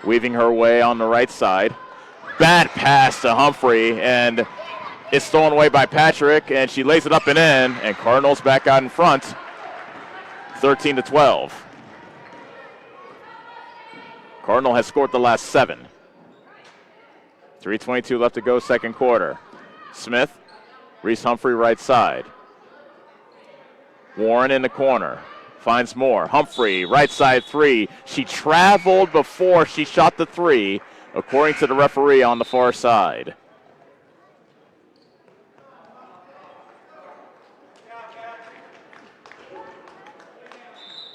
weaving her way on the right side. Bad pass to Humphrey, and it's stolen away by Patrick, and she lays it up and in, and Cardinals back out in front, 13-12. Cardinal has scored the last 7. 3:22 left to go, second quarter. Smith, Reese Humphrey right side. Warren in the corner, finds Moore. Humphrey, right side 3. She traveled before she shot the 3. According to the referee on the far side.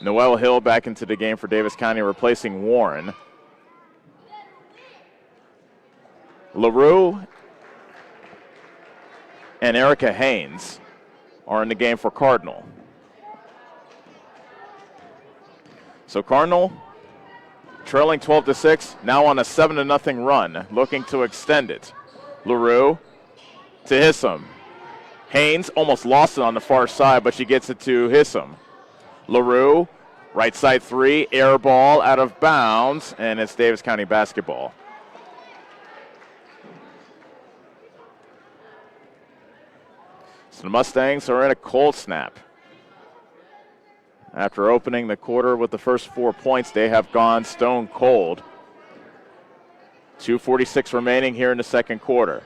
Noelle Hill back into the game for Davis County, replacing Warren. LaRue and Erica Haynes are in the game for Cardinal. So Cardinal trailing 12-6, now on a 7-0 run, looking to extend it. LaRue to Hissam. Haynes almost lost it on the far side, but she gets it to Hissam. LaRue, right side three, air ball out of bounds, and it's Davis County basketball. So the Mustangs are in a cold snap. After opening the quarter with the first 4 points, they have gone stone cold. 2:46 remaining here in the second quarter.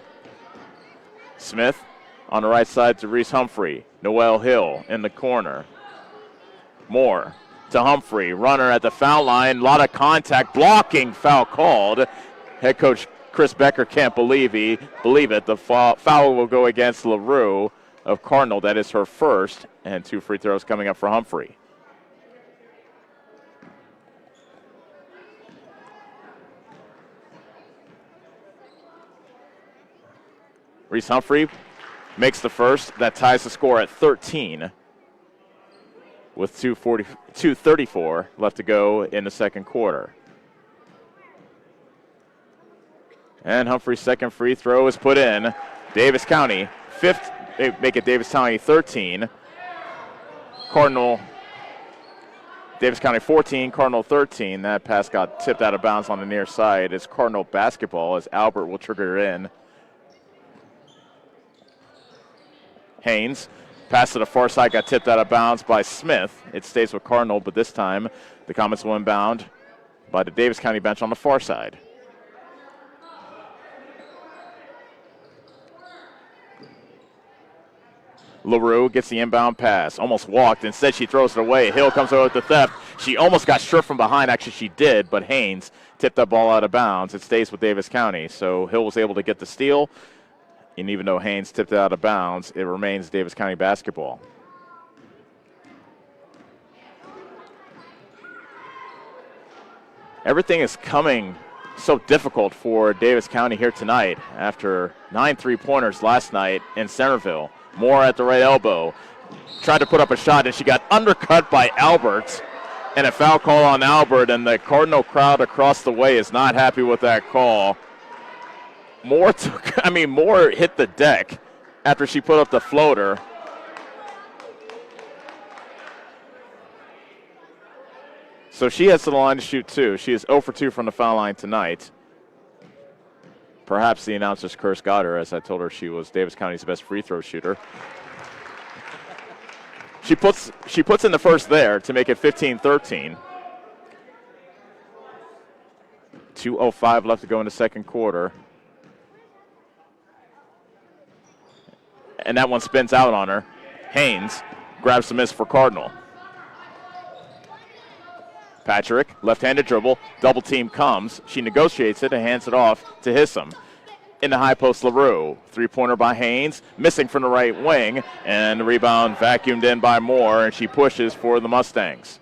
Smith on the right side to Reese Humphrey. Noel Hill in the corner. Moore to Humphrey. Runner at the foul line. A lot of contact. Blocking foul called. Head coach Chris Becker can't believe it. The foul will go against LaRue of Cardinal. That is her first. And 2 free throws coming up for Humphrey. Reese Humphrey makes the first. That ties the score at 13 with 2:34 left to go in the second quarter. And Humphrey's second free throw is put in. Davis County, make it Davis County 13. Davis County 14, Cardinal 13. That pass got tipped out of bounds on the near side. It's Cardinal basketball as Albert will trigger it in. Haynes, pass to the far side, got tipped out of bounds by Smith. It stays with Cardinal, but this time the Comets will inbound by the Davis County bench on the far side. LaRue gets the inbound pass, almost walked. Instead, she throws it away. Hill comes over with the theft. She almost got stripped from behind. Actually, she did, but Haynes tipped that ball out of bounds. It stays with Davis County, so Hill was able to get the steal. And even though Haynes tipped it out of bounds, it remains Davis County basketball. Everything is coming so difficult for Davis County here tonight after 9 3-pointers last night in Centerville. Moore at the right elbow. Tried to put up a shot, and she got undercut by Albert. And a foul call on Albert, and the Cardinal crowd across the way is not happy with that call. Moore hit the deck after she put up the floater. So she has to the line to shoot 2. She is 0 for 2 from the foul line tonight. Perhaps the announcer's curse got her, as I told her she was Davis County's best free throw shooter. She puts in the first there to make it 15-13. 2:05 left to go in the second quarter. And that one spins out on her. Haynes grabs the miss for Cardinal. Patrick, left-handed dribble, double team comes. She negotiates it and hands it off to Hissam. In the high post, LaRue. 3-pointer by Haynes, missing from the right wing, and the rebound vacuumed in by Moore, and she pushes for the Mustangs.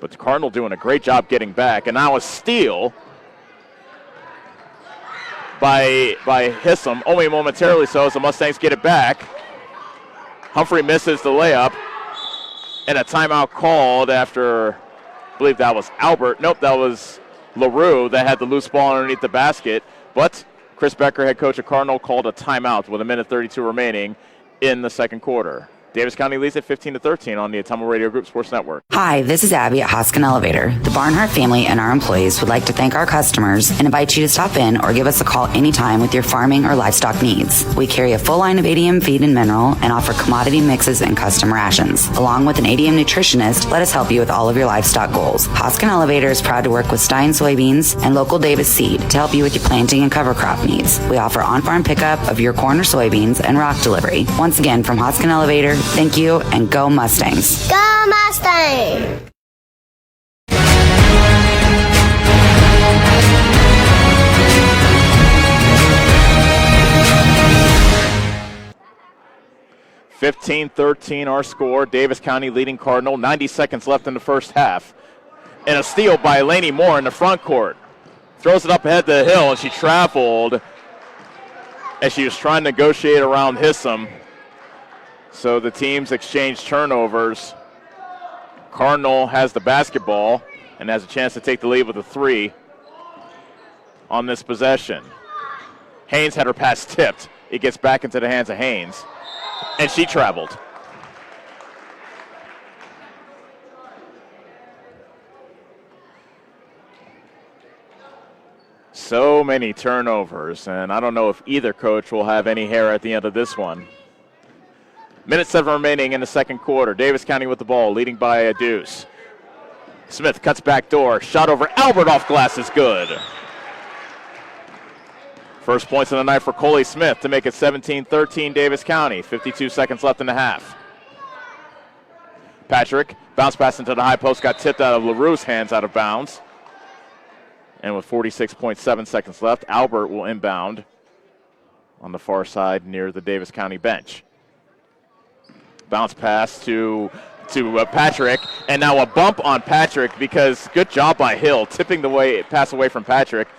But the Cardinal doing a great job getting back, and now a steal by Hissam, only momentarily so as the Mustangs get it back. Humphrey misses the layup, and a timeout called after, I believe that was Albert. Nope, that was LaRue that had the loose ball underneath the basket. But Chris Becker, head coach of Cardinal, called a timeout with 1:32 remaining in the second quarter. Davis County leads at 15-13 on the Atomo Radio Group Sports Network. Hi, this is Abby at Hoskin Elevator. The Barnhart family and our employees would like to thank our customers and invite you to stop in or give us a call anytime with your farming or livestock needs. We carry a full line of ADM feed and mineral and offer commodity mixes and custom rations. Along with an ADM nutritionist, let us help you with all of your livestock goals. Hoskin Elevator is proud to work with Stein Soybeans and local Davis Seed to help you with your planting and cover crop needs. We offer on-farm pickup of your corn or soybeans and rock delivery. Once again, from Hoskin Elevator, thank you, and go Mustangs. Go Mustangs! (15-13) our score. Davis County leading Cardinal. 90 seconds left in the first half. And a steal by Lainey Moore in the front court. Throws it up ahead to Hill, and she traveled as she was trying to negotiate around Hissam. So the teams exchange turnovers. Cardinal has the basketball and has a chance to take the lead with a 3 on this possession. Haynes had her pass tipped. It gets back into the hands of Haynes, and she traveled. So many turnovers, and I don't know if either coach will have any hair at the end of this one. Minute 7 remaining in the second quarter. Davis County with the ball, leading by a deuce. Smith cuts back door, shot over Albert off glass is good. First points of the night for Coley Smith to make it 17-13 Davis County. 52 seconds left in the half. Patrick, bounce pass into the high post, got tipped out of LaRue's hands out of bounds. And with 46.7 seconds left, Albert will inbound on the far side near the Davis County bench. Bounce pass to Patrick, and now a bump on Patrick because good job by Hill, tipping the pass away from Patrick,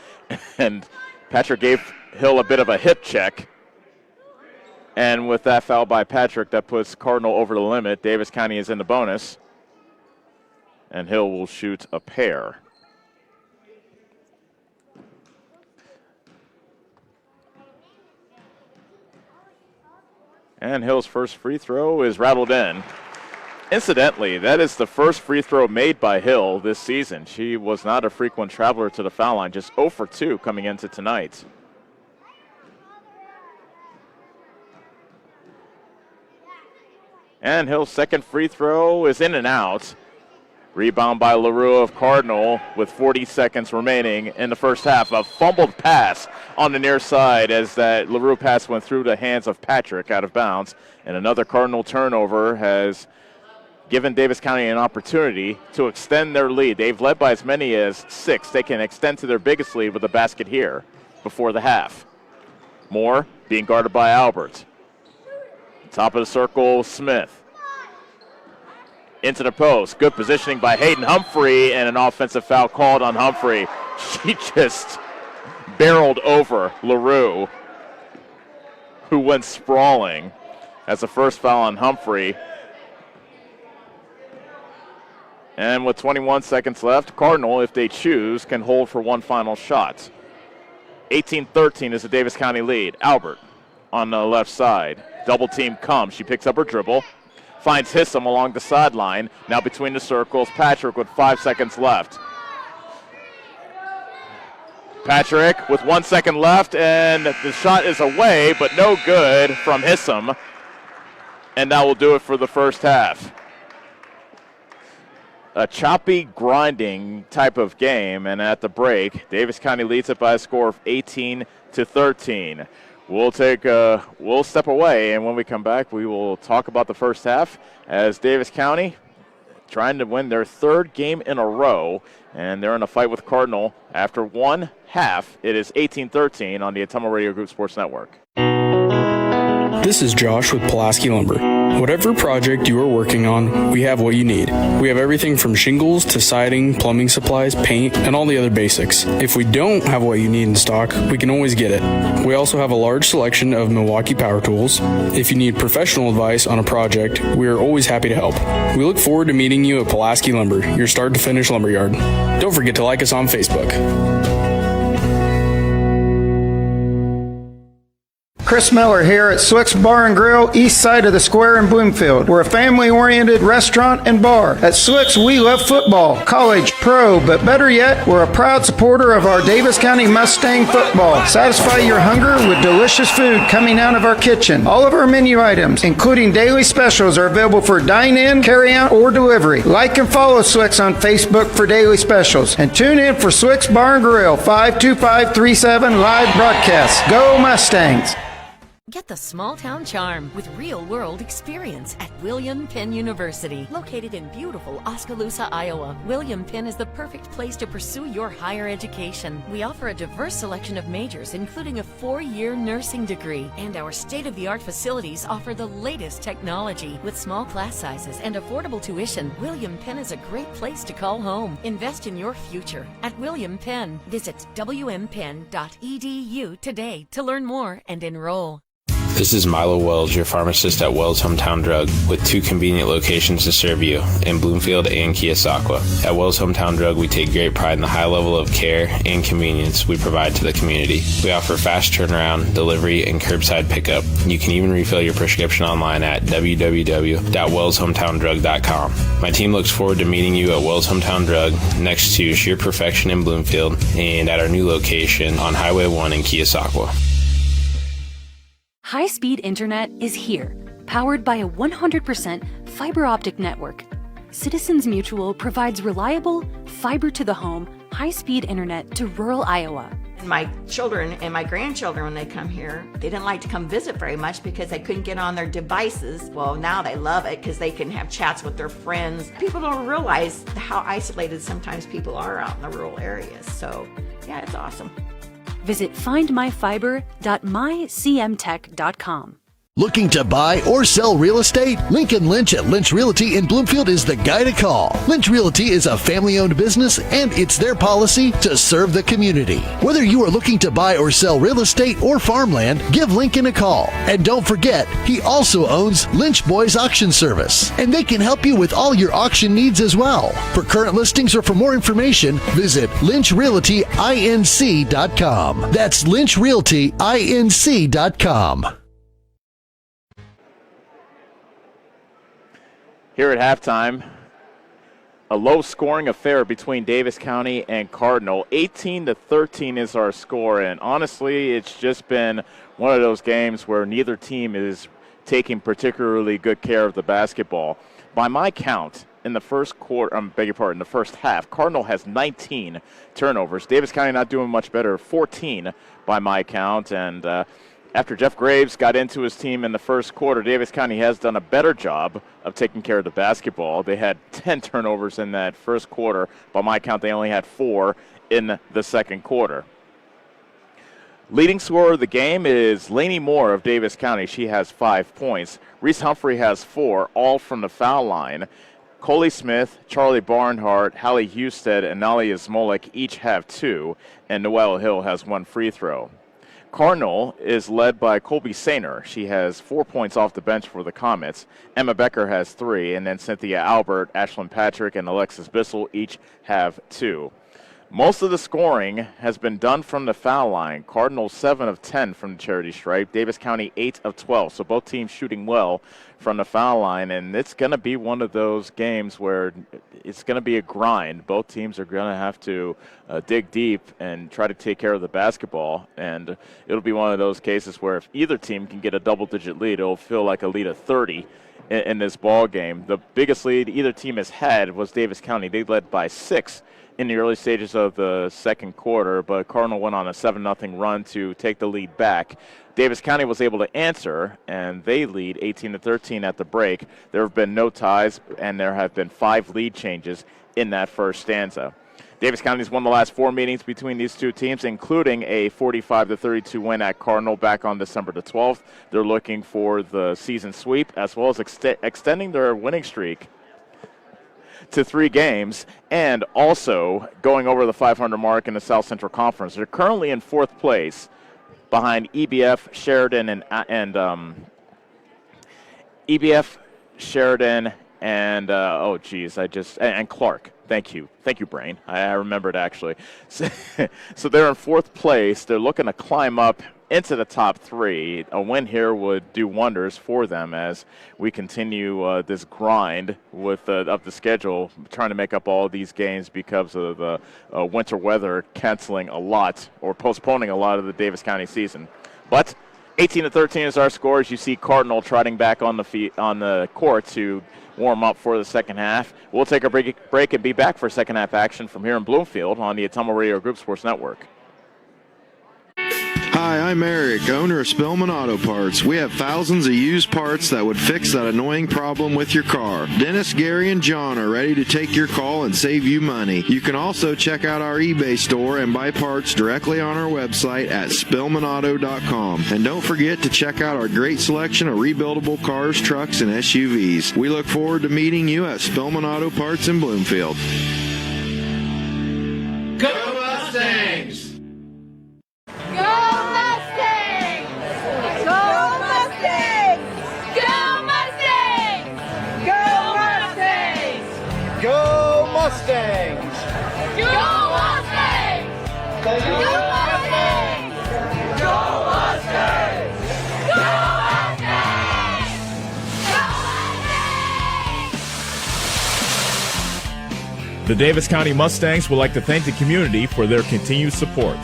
and Patrick gave Hill a bit of a hip check. And with that foul by Patrick, that puts Cardinal over the limit. Davis County is in the bonus, and Hill will shoot a pair. And Hill's first free throw is rattled in. Incidentally, that is the first free throw made by Hill this season. She was not a frequent traveler to the foul line, just 0 for 2 coming into tonight. And Hill's second free throw is in and out. Rebound by LaRue of Cardinal with 40 seconds remaining in the first half. A fumbled pass on the near side as that LaRue pass went through the hands of Patrick out of bounds. And another Cardinal turnover has given Davis County an opportunity to extend their lead. They've led by as many as 6. They can extend to their biggest lead with a basket here before the half. Moore being guarded by Albert. Top of the circle, Smith. Into the post. Good positioning by Hayden Humphrey, and an offensive foul called on Humphrey. She just barreled over LaRue, who went sprawling. That's the first foul on Humphrey. And with 21 seconds left, Cardinal, if they choose, can hold for one final shot. 18-13 is the Davis County lead. Albert on the left side. Double team comes. She picks up her dribble. Finds Hissam along the sideline. Now between the circles, Patrick with 5 seconds left. Patrick with 1 second left, and the shot is away, but no good from Hissam. And that will do it for the first half. A choppy, grinding type of game, and at the break, Davis County leads it by a score of 18-13. We'll step away, and when we come back, we will talk about the first half as Davis County trying to win their 3rd game in a row, and they're in a fight with Cardinal. After one half, it is 18-13 on the Ottumwa Radio Group Sports Network. This is Josh with Pulaski Lumber. Whatever project you are working on, we have what you need. We have everything from shingles to siding, plumbing supplies, paint, and all the other basics. If we don't have what you need in stock, we can always get it. We also have a large selection of Milwaukee power tools. If you need professional advice on a project, we are always happy to help. We look forward to meeting you at Pulaski Lumber, your start to finish lumberyard. Don't forget to like us on Facebook. Chris Miller here at Swick's Bar and Grill, east side of the square in Bloomfield. We're a family-oriented restaurant and bar. At Swick's, we love football, college, pro, but better yet, we're a proud supporter of our Davis County Mustang football. Satisfy your hunger with delicious food coming out of our kitchen. All of our menu items, including daily specials, are available for dine-in, carry-out, or delivery. Like and follow Swick's on Facebook for daily specials. And tune in for Swick's Bar and Grill, 52537 live broadcast. Go Mustangs! Get the small town charm with real-world experience at William Penn University. Located in beautiful Oskaloosa, Iowa, William Penn is the perfect place to pursue your higher education. We offer a diverse selection of majors, including a 4-year nursing degree. And our state-of-the-art facilities offer the latest technology. With small class sizes and affordable tuition, William Penn is a great place to call home. Invest in your future at William Penn. Visit wmpenn.edu today to learn more and enroll. This is Milo Wells, your pharmacist at Wells Hometown Drug, with 2 convenient locations to serve you in Bloomfield and Keosauqua. At Wells Hometown Drug, we take great pride in the high level of care and convenience we provide to the community. We offer fast turnaround, delivery, and curbside pickup. You can even refill your prescription online at www.wellshometown.drug.com. My team looks forward to meeting you at Wells Hometown Drug next to Sheer Perfection in Bloomfield and at our new location on Highway 1 in Keosauqua. High-speed internet is here, powered by a 100% fiber optic network. Citizens Mutual provides reliable, fiber-to-the-home, high-speed internet to rural Iowa. My children and my grandchildren, when they come here, they didn't like to come visit very much because they couldn't get on their devices. Well, now they love it because they can have chats with their friends. People don't realize how isolated sometimes people are out in the rural areas. So, yeah, it's awesome. Visit findmyfiber.mycmtech.com. Looking to buy or sell real estate? Lincoln Lynch at Lynch Realty in Bloomfield is the guy to call. Lynch Realty is a family-owned business, and it's their policy to serve the community. Whether you are looking to buy or sell real estate or farmland, give Lincoln a call. And don't forget, he also owns Lynch Boys Auction Service, and they can help you with all your auction needs as well. For current listings or for more information, visit lynchrealtyinc.com. That's lynchrealtyinc.com. Here at halftime, a low-scoring affair between Davis County and Cardinal. 18-13 is our score, and honestly, it's just been one of those games where neither team is taking particularly good care of the basketball. By my count, in the first quarter, in the first half, Cardinal has 19 turnovers. Davis County not doing much better, 14 by my count, and after Jeff Graves got into his team in the first quarter, Davis County has done a better job of taking care of the basketball. They had 10 turnovers in that first quarter. By my count, they only had 4 in the second quarter. Leading scorer of the game is Lainey Moore of Davis County. She has 5 points. Reese Humphrey has 4, all from the foul line. Coley Smith, Charlie Barnhart, Hallie Husted, and Nalia Smolik each have 2, and Noelle Hill has 1 free throw. Cardinal is led by Colby Sainer. She has 4 points off the bench for the Comets. Emma Becker has 3, and then Cynthia Albert, Ashlyn Patrick, and Alexis Bissell each have 2. Most of the scoring has been done from the foul line. Cardinal 7 of 10 from the charity stripe. Davis County 8 of 12. So both teams shooting well from the foul line, and it's going to be one of those games where it's going to be a grind. Both teams are going to have to dig deep and try to take care of the basketball, and it'll be one of those cases where if either team can get a double-digit lead, it'll feel like a lead of 30 in this ball game. The biggest lead either team has had was Davis County. They led by 6 in the early stages of the second quarter, but Cardinal went on a 7-0 run to take the lead back. Davis County was able to answer, and they lead 18-13 at the break. There have been no ties, and there have been 5 lead changes in that first stanza. Davis County's won the last 4 meetings between these two teams, including a 45-32 win at Cardinal back on December the 12th. They're looking for the season sweep, as well as extending their winning streak to 3 games, and also going over the 500 mark in the South Central Conference. They're currently in 4th place behind EBF, Sheridan, and EBF, Sheridan, and and Clark. Thank you, brain. I remembered actually. So they're in 4th place. They're looking to climb up into the top 3. A win here would do wonders for them as we continue this grind of the schedule, trying to make up all these games because of the winter weather canceling a lot or postponing a lot of the Davis County season. But 18-13 is our score as you see Cardinal trotting back on the court to warm up for the second half. We'll take a break and be back for second half action from here in Bloomfield on the Atomo Radio Group Sports Network. Hi, I'm Eric, owner of Spillman Auto Parts. We have thousands of used parts that would fix that annoying problem with your car. Dennis, Gary, and John are ready to take your call and save you money. You can also check out our eBay store and buy parts directly on our website at SpillmanAuto.com. And don't forget to check out our great selection of rebuildable cars, trucks, and SUVs. We look forward to meeting you at Spillman Auto Parts in Bloomfield. Go Mustangs! Go Mustangs! Go Mustangs! The Davis County Mustangs would like to thank the community for their continued support.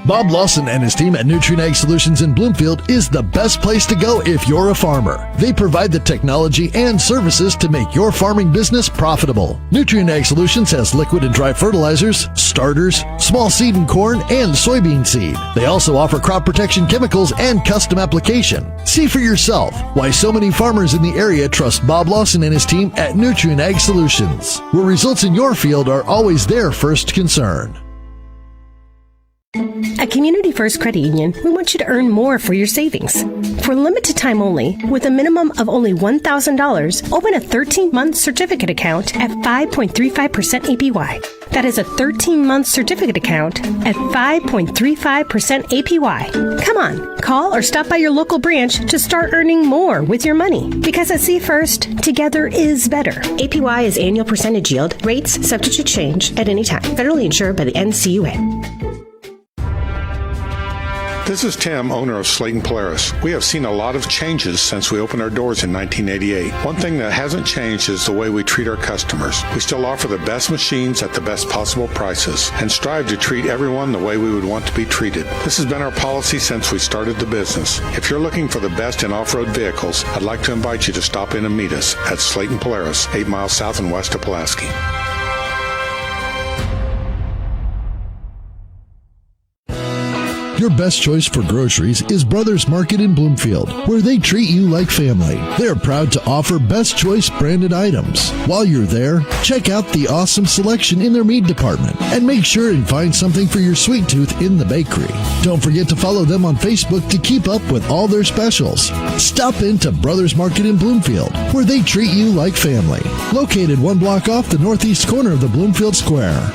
Bob Lawson and his team at Nutrien Solutions in Bloomfield is the best place to go if you're a farmer. They provide the technology and services to make your farming business profitable. Nutrien Solutions has liquid and dry fertilizers, starters, small seed and corn, and soybean seed. They also offer crop protection chemicals and custom application. See for yourself why so many farmers in the area trust Bob Lawson and his team at Nutrien Solutions, where results in your field are always their first concern. At Community First Credit Union, we want you to earn more for your savings. For limited time only, with a minimum of only $1,000, open a 13-month certificate account at 5.35% APY. That is a 13-month certificate account at 5.35% APY. Come on, call or stop by your local branch to start earning more with your money. Because at C First, together is better. APY is annual percentage yield. Rates subject to change at any time. Federally insured by the NCUA. This is Tim, owner of Slayton Polaris. We have seen a lot of changes since we opened our doors in 1988. One thing that hasn't changed is the way we treat our customers. We still offer the best machines at the best possible prices and strive to treat everyone the way we would want to be treated. This has been our policy since we started the business. If you're looking for the best in off-road vehicles, I'd like to invite you to stop in and meet us at Slayton Polaris, 8 miles south and west of Pulaski. Your best choice for groceries is Brothers Market in Bloomfield, where they treat you like family. They're proud to offer Best Choice branded items. While you're there, check out the awesome selection in their meat department and make sure and find something for your sweet tooth in the bakery. Don't forget to follow them on Facebook to keep up with all their specials. Stop into Brothers Market in Bloomfield, where they treat you like family. Located 1 block off the northeast corner of the Bloomfield Square.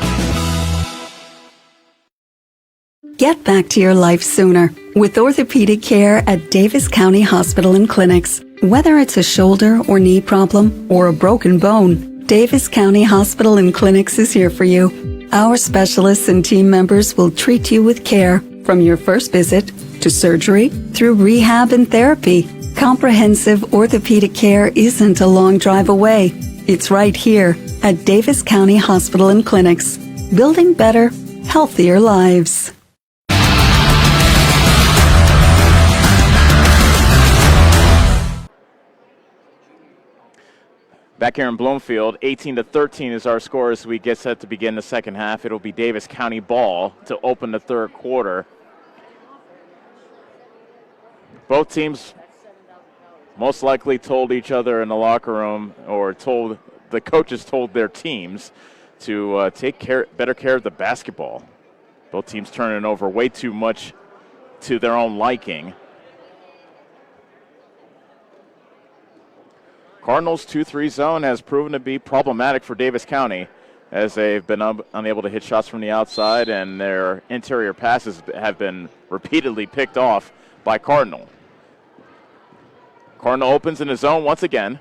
Get back to your life sooner with orthopedic care at Davis County Hospital and Clinics. Whether it's a shoulder or knee problem or a broken bone, Davis County Hospital and Clinics is here for you. Our specialists and team members will treat you with care from your first visit to surgery through rehab and therapy. Comprehensive orthopedic care isn't a long drive away. It's right here at Davis County Hospital and Clinics, building better, healthier lives. Back here in Bloomfield, 18-13 is our score as we get set to begin the second half. It'll be Davis County ball to open the third quarter. Both teams most likely told each other in the locker room, or told the coaches told their teams to take better care of the basketball. Both teams turning over way too much to their own liking. Cardinals' 2-3 zone has proven to be problematic for Davis County, as they've been unable to hit shots from the outside, and their interior passes have been repeatedly picked off by Cardinal. Cardinal opens in the zone once again.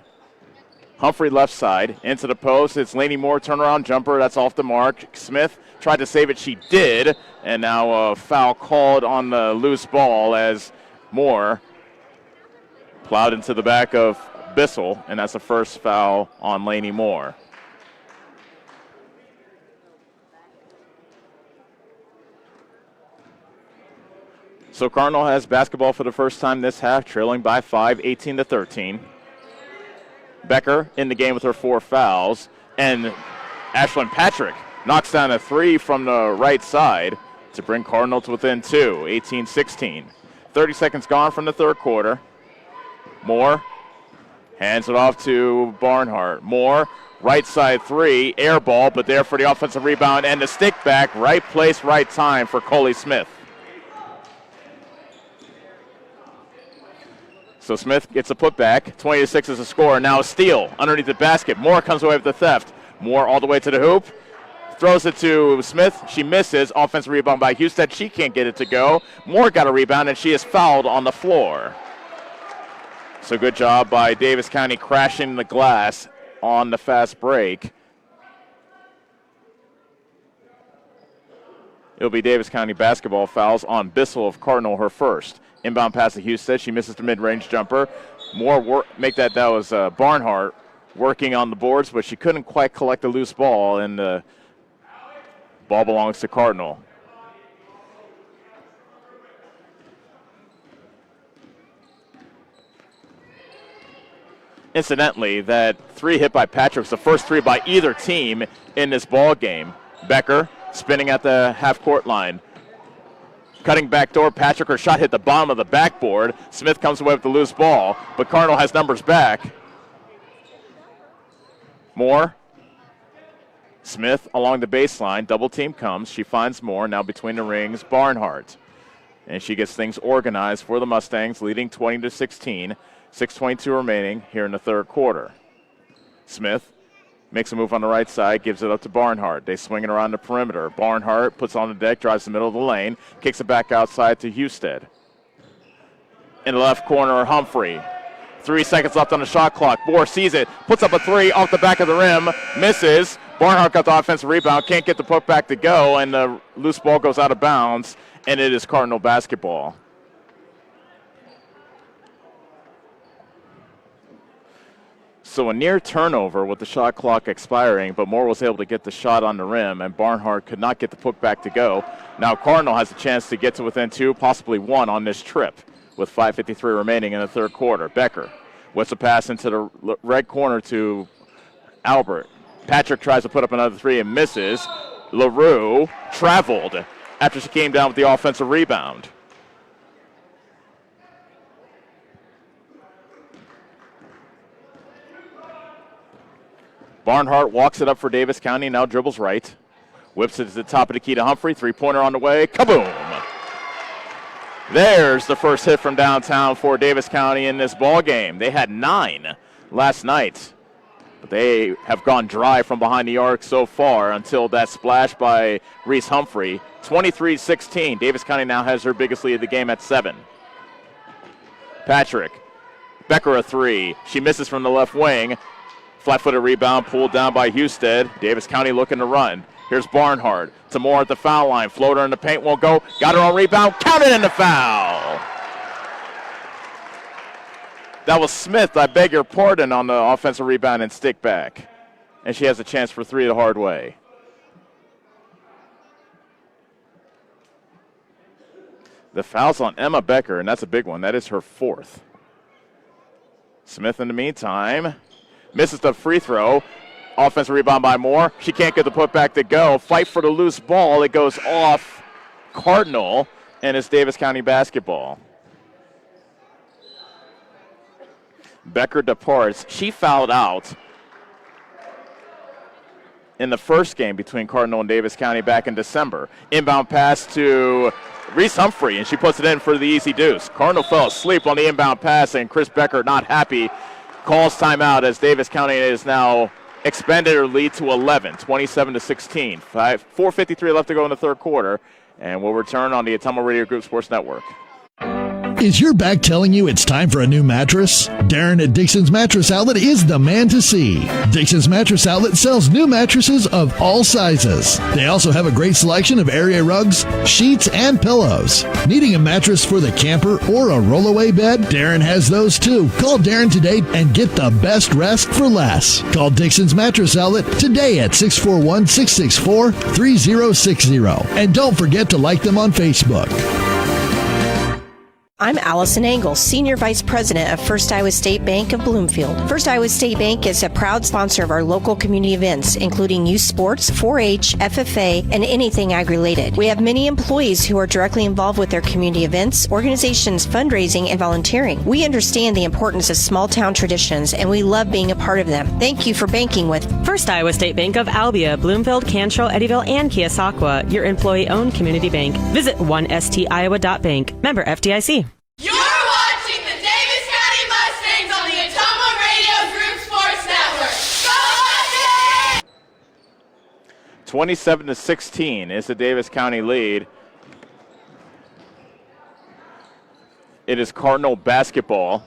Humphrey left side, into the post. It's Laney Moore, turnaround jumper. That's off the mark. Smith tried to save it. She did. And now a foul called on the loose ball as Moore plowed into the back of Bissell, and that's the first foul on Laney Moore. So Cardinal has basketball for the first time this half, trailing by 5, 18-13. Becker in the game with her 4 fouls, and Ashlyn Patrick knocks down a 3 from the right side to bring Cardinal to within 2, 18-16. 30 seconds gone from the third quarter. Moore hands it off to Barnhart. Moore, right side 3, air ball, but there for the offensive rebound and the stick back. Right place, right time for Coley Smith. So Smith gets a putback. 20-6 is the score. Now a steal underneath the basket. Moore comes away with the theft. Moore all the way to the hoop. Throws it to Smith. She misses. Offensive rebound by Husted. She can't get it to go. Moore got a rebound, and she is fouled on the floor. So good job by Davis County crashing the glass on the fast break. It'll be Davis County basketball fouls on Bissell of Cardinal, her first. Inbound pass to Husted. She misses the mid-range jumper. More work. That was Barnhart working on the boards, but she couldn't quite collect the loose ball, and the ball belongs to Cardinal. Incidentally, that three hit by Patrick was the first three by either team in this ball game. Becker spinning at the half-court line. Cutting back door, Patrick, her shot hit the bottom of the backboard. Smith comes away with the loose ball, but Cardinal has numbers back. Moore. Smith along the baseline. Double team comes. She finds Moore. Now between the rings, Barnhart. And she gets things organized for the Mustangs, leading 20-16. 6:22 remaining here in the third quarter. Smith makes a move on the right side, gives it up to Barnhart. They swing it around the perimeter. Barnhart puts on the deck, drives the middle of the lane, kicks it back outside to Husted. In the left corner, Humphrey. 3 seconds left on the shot clock. Moore sees it, puts up a three off the back of the rim, misses. Barnhart got the offensive rebound, can't get the putback to go, and the loose ball goes out of bounds, and it is Cardinal basketball. So a near turnover with the shot clock expiring, but Moore was able to get the shot on the rim, and Barnhart could not get the putback to go. Now Cardinal has a chance to get to within 2, possibly 1 on this trip with 5:53 remaining in the third quarter. Becker with a pass into the red corner to Albert. Patrick tries to put up another three and misses. LaRue traveled after she came down with the offensive rebound. Barnhart walks it up for Davis County, now dribbles right. Whips it to the top of the key to Humphrey. Three-pointer on the way. Kaboom! There's the first hit from downtown for Davis County in this ball game. They had 9 last night, but they have gone dry from behind the arc so far until that splash by Reese Humphrey. 23-16. Davis County now has her biggest lead of the game at 7. Patrick. Becker a three. She misses from the left wing. Flat-footed rebound pulled down by Husted. Davis County looking to run. Here's Barnhart to Moore at the foul line. Floater in the paint won't go. Got her on rebound. Counted in the foul. That was Smith, I beg your pardon, on the offensive rebound and stick back. And she has a chance for 3 the hard way. The foul's on Emma Becker, and that's a big one. That is her 4th. Smith in the meantime misses the free throw. Offensive rebound by Moore. She can't get the putback to go. Fight for the loose ball. It goes off Cardinal, and it's Davis County basketball. Becker departs. She fouled out in the first game between Cardinal and Davis County back in December. Inbound pass to Reese Humphrey, and she puts it in for the easy deuce. Cardinal fell asleep on the inbound pass, and Chris Becker not happy. Calls timeout as Davis County is now expanded her lead to 11, 27-16. 4:53 left to go in the third quarter, and we'll return on the Atomo Radio Group Sports Network. Is your back telling you it's time for a new mattress? Darren at Dixon's Mattress Outlet is the man to see. Dixon's Mattress Outlet sells new mattresses of all sizes. They also have a great selection of area rugs, sheets, and pillows. Needing a mattress for the camper or a rollaway bed? Darren has those too. Call Darren today and get the best rest for less. Call Dixon's Mattress Outlet today at 641-664-3060. And don't forget to like them on Facebook. I'm Allison Engel, Senior Vice President of First Iowa State Bank of Bloomfield. First Iowa State Bank is a proud sponsor of our local community events, including youth sports, 4-H, FFA, and anything ag-related. We have many employees who are directly involved with their community events, organizations, fundraising, and volunteering. We understand the importance of small-town traditions, and we love being a part of them. Thank you for banking with First Iowa State Bank of Albia, Bloomfield, Cantrell, Eddyville, and Keosauqua, your employee-owned community bank. Visit 1stiowa.bank. Member FDIC. You're watching the Davis County Mustangs on the Atomo Radio Group Sports Network. Go Mustangs! 27-16 is the Davis County lead. It is Cardinal basketball.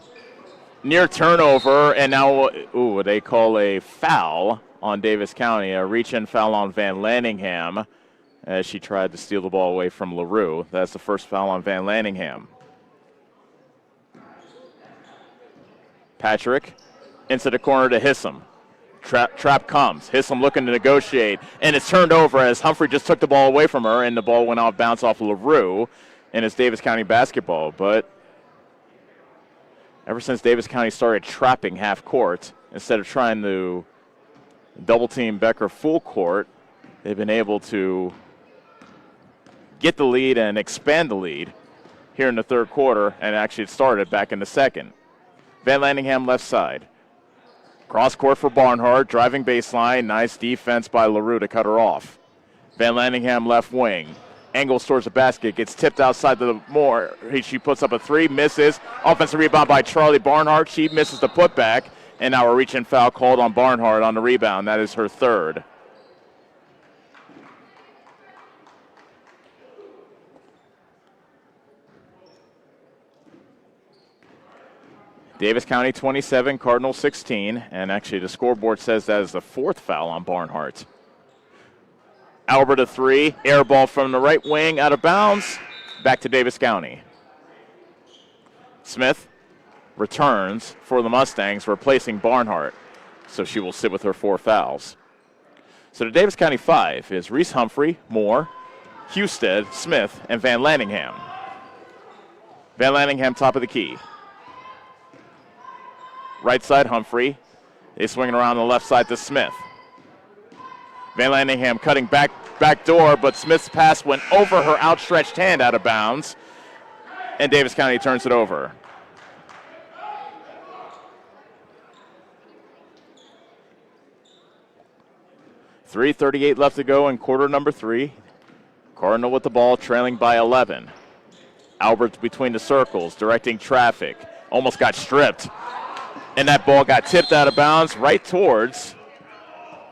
Near turnover, and now, they call a foul on Davis County, a reach-in foul on Van Lanningham. as she tried to steal the ball away from LaRue. That's the first foul on Van Lanningham. Patrick into the corner to Hissam. Trap comes. Hissam looking to negotiate, and it's turned over as Humphrey just took the ball away from her, and the ball went off bounce off LaRue, and it's Davis County basketball. But ever since Davis County started trapping half court, instead of trying to double team Becker full court, they've been able to get the lead and expand the lead here in the third quarter, and actually it started back in the second. Van Lanningham left side. Cross court for Barnhart, driving baseline. Nice defense by LaRue to cut her off. Van Lanningham left wing. Angles towards the basket, gets tipped outside to the Moore. She puts up a three, misses. Offensive rebound by Charlie Barnhart. She misses the putback, and now a reach-in foul called on Barnhart on the rebound. That is her third. Davis County 27, Cardinal 16, and actually the scoreboard says that is the fourth foul on Barnhart. Albert a three, air ball from the right wing, out of bounds, back to Davis County. Smith returns for the Mustangs, replacing Barnhart, so she will sit with her 4 fouls. So the Davis County 5 is Reese Humphrey, Moore, Husted, Smith, and Van Lanningham. Van Lanningham top of the key. Right side, Humphrey. They swing it around the left side to Smith. Van Lanningham cutting back door, but Smith's pass went over her outstretched hand out of bounds, and Davis County turns it over. .338 left to go in quarter number 3. Cardinal with the ball, trailing by 11. Albert's between the circles, directing traffic. Almost got stripped. And that ball got tipped out of bounds right towards,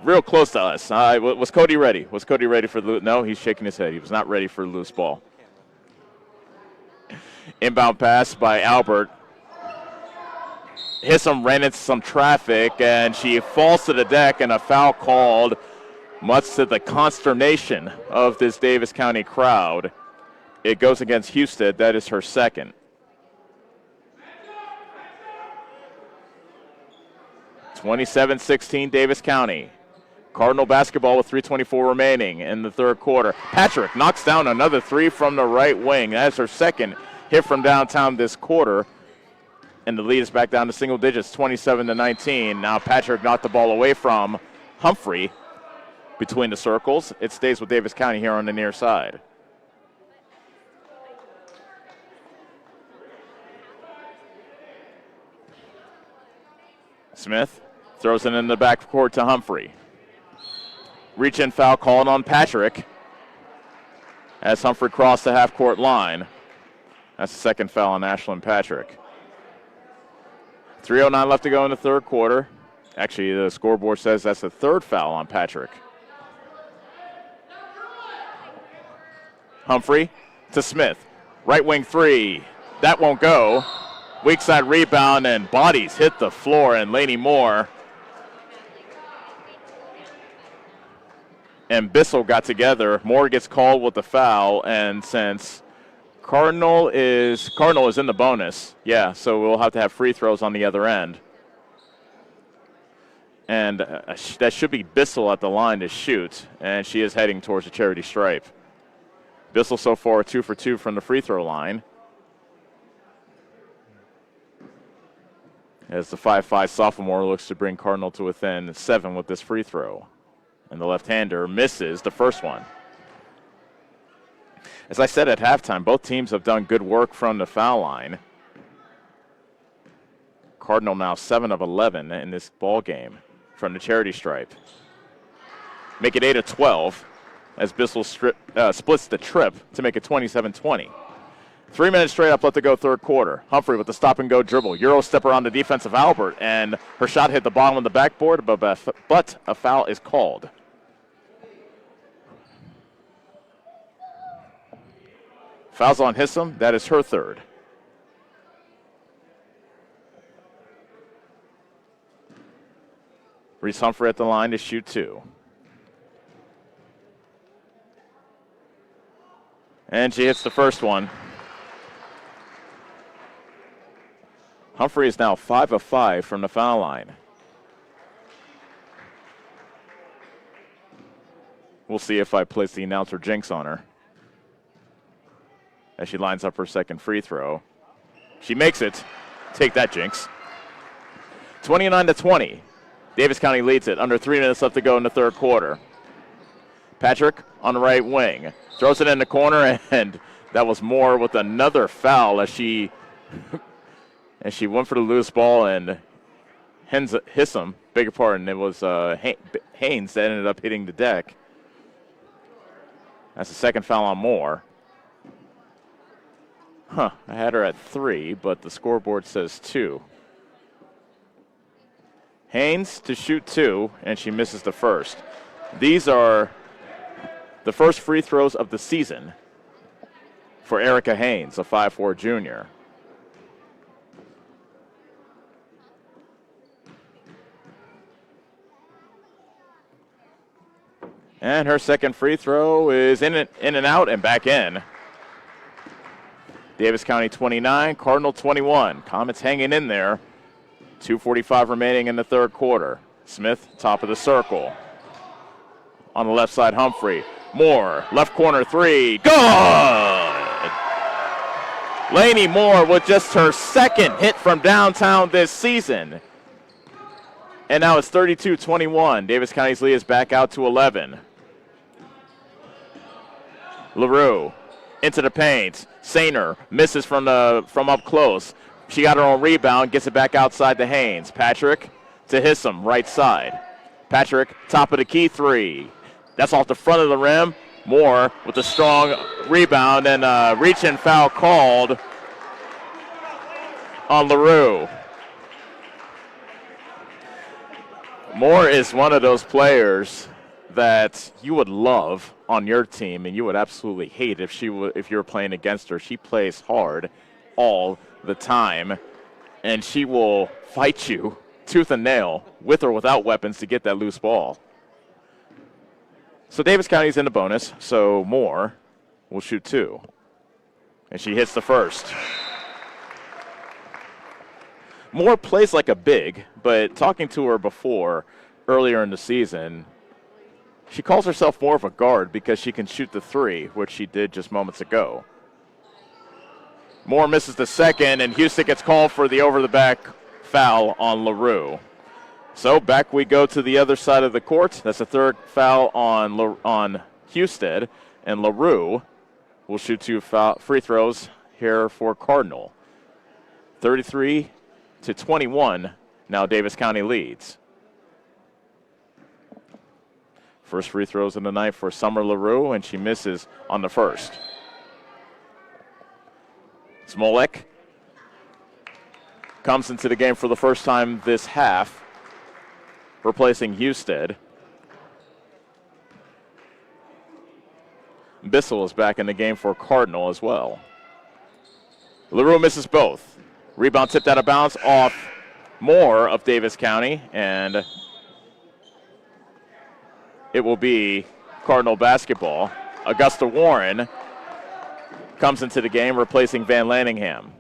real close to us. Was Cody ready? Was Cody ready for the, no, he's shaking his head. He was not ready for the loose ball. Inbound pass by Albert. Hissam ran into some traffic, and she falls to the deck, and a foul called, much to the consternation of this Davis County crowd. It goes against Husted. That is her second. 27-16 Davis County. Cardinal basketball with 3:24 remaining in the third quarter. Patrick knocks down another three from the right wing. That's her second hit from downtown this quarter. And the lead is back down to single digits, 27-19. Now Patrick knocked the ball away from Humphrey between the circles. It stays with Davis County here on the near side. Smith throws it in the backcourt to Humphrey. Reach-in foul called on Patrick as Humphrey crossed the half-court line. That's the second foul on Ashlyn Patrick. 3:09 left to go in the third quarter. Actually, the scoreboard says that's the third foul on Patrick. Humphrey to Smith. Right wing three. That won't go. Weak side rebound, and bodies hit the floor, and Laney Moore and Bissell got together. Moore gets called with the foul, and since Cardinal is in the bonus, yeah, so we'll have to have free throws on the other end. And that should be Bissell at the line to shoot, and she is heading towards the charity stripe. Bissell so far 2 for 2 from the free throw line. As the 5'5" sophomore looks to bring Cardinal to within 7 with this free throw. And the left-hander misses the first one. As I said at halftime, both teams have done good work from the foul line. Cardinal now 7 of 11 in this ball game from the charity stripe. Make it 8 of 12 as Bissell splits the trip to make it 27-20. 3 minutes straight up left to go third quarter. Humphrey with the stop-and-go dribble. Euro stepper on the defensive Albert, and her shot hit the bottom of the backboard, but a foul is called. Fouls on Hissam. That is her third. Reese Humphrey at the line to shoot 2. And she hits the first one. Humphrey is now 5 of 5 from the foul line. We'll see if I place the announcer jinx on her as she lines up her second free throw. She makes it. Take that, jinx. 29-20. Davis County leads it. Under 3 minutes left to go in the third quarter. Patrick on the right wing. Throws it in the corner, and that was Moore with another foul as she went for the loose ball, and Hissam, beg your pardon, it was Haynes that ended up hitting the deck. That's the second foul on Moore. I had her at 3, but the scoreboard says 2. Haynes to shoot 2, and she misses the first. These are the first free throws of the season for Erica Haynes, a 5'4" junior. And her second free throw is in and out and back in. Davis County 29, Cardinal 21. Comets hanging in there. 2:45 remaining in the third quarter. Smith, top of the circle. On the left side, Humphrey. Moore, left corner 3. Good! Lainey Moore with just her second hit from downtown this season. And now it's 32-21. Davis County's lead is back out to 11. LaRue into the paint. Sainer misses from up close. She got her own rebound, gets it back outside to Haynes. Patrick to Hissam, right side. Patrick, top of the key 3. That's off the front of the rim. Moore with a strong rebound and reach-in foul called on LaRue. Moore is one of those players that you would love on your team, and you would absolutely hate if you were playing against her. She plays hard all the time, and she will fight you tooth and nail, with or without weapons, to get that loose ball. So Davis County's in the bonus, so Moore will shoot 2. And she hits the first. Moore plays like a big, but talking to her before, earlier in the season, she calls herself more of a guard because she can shoot the 3, which she did just moments ago. Moore misses the second, and Houston gets called for the over-the-back foul on LaRue. So back we go to the other side of the court. That's the third foul on Houston, and LaRue will shoot 2 free throws here for Cardinal. 33-21, now Davis County leads. First free throws in the night for Summer LaRue, and she misses on the first. Smolek comes into the game for the first time this half, replacing Husted. Bissell is back in the game for Cardinal as well. LaRue misses both. Rebound tipped out of bounds off Moore of Davis County, and it will be Cardinal basketball. Augusta Warren comes into the game, replacing Van Lanningham.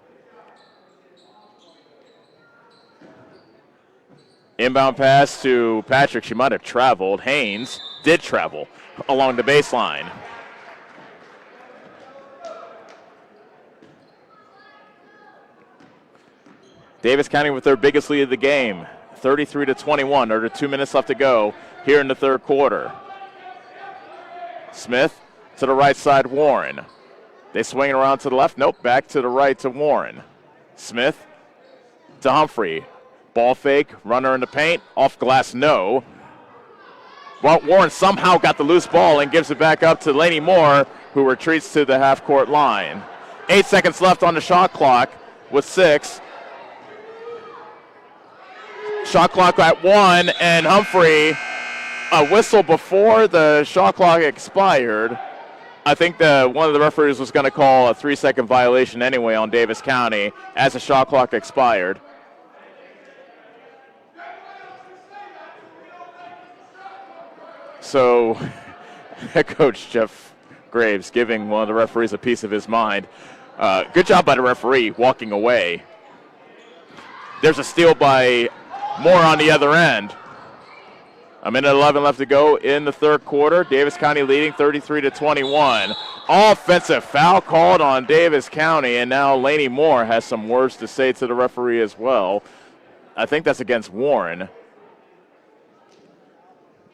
Inbound pass to Patrick. She might have traveled. Haynes did travel along the baseline. Davis County with their biggest lead of the game, 33-21. Under 2 minutes left to go here in the third quarter. Smith to the right side, Warren. They swing it around to the left. Nope, back to the right to Warren. Smith to Humphrey. Ball fake, runner in the paint, off glass, no. Well, Warren somehow got the loose ball and gives it back up to Lainey Moore, who retreats to the half-court line. 8 seconds left on the shot clock with 6. Shot clock at 1, and Humphrey, a whistle before the shot clock expired. I think one of the referees was going to call a 3-second violation anyway on Davis County as the shot clock expired. So head coach Jeff Graves giving one of the referees a piece of his mind. Good job by the referee walking away. There's a steal by Moore on the other end. A minute 11 left to go in the third quarter. Davis County leading 33-21. Offensive foul called on Davis County, and now Laney Moore has some words to say to the referee as well. I think that's against Warren.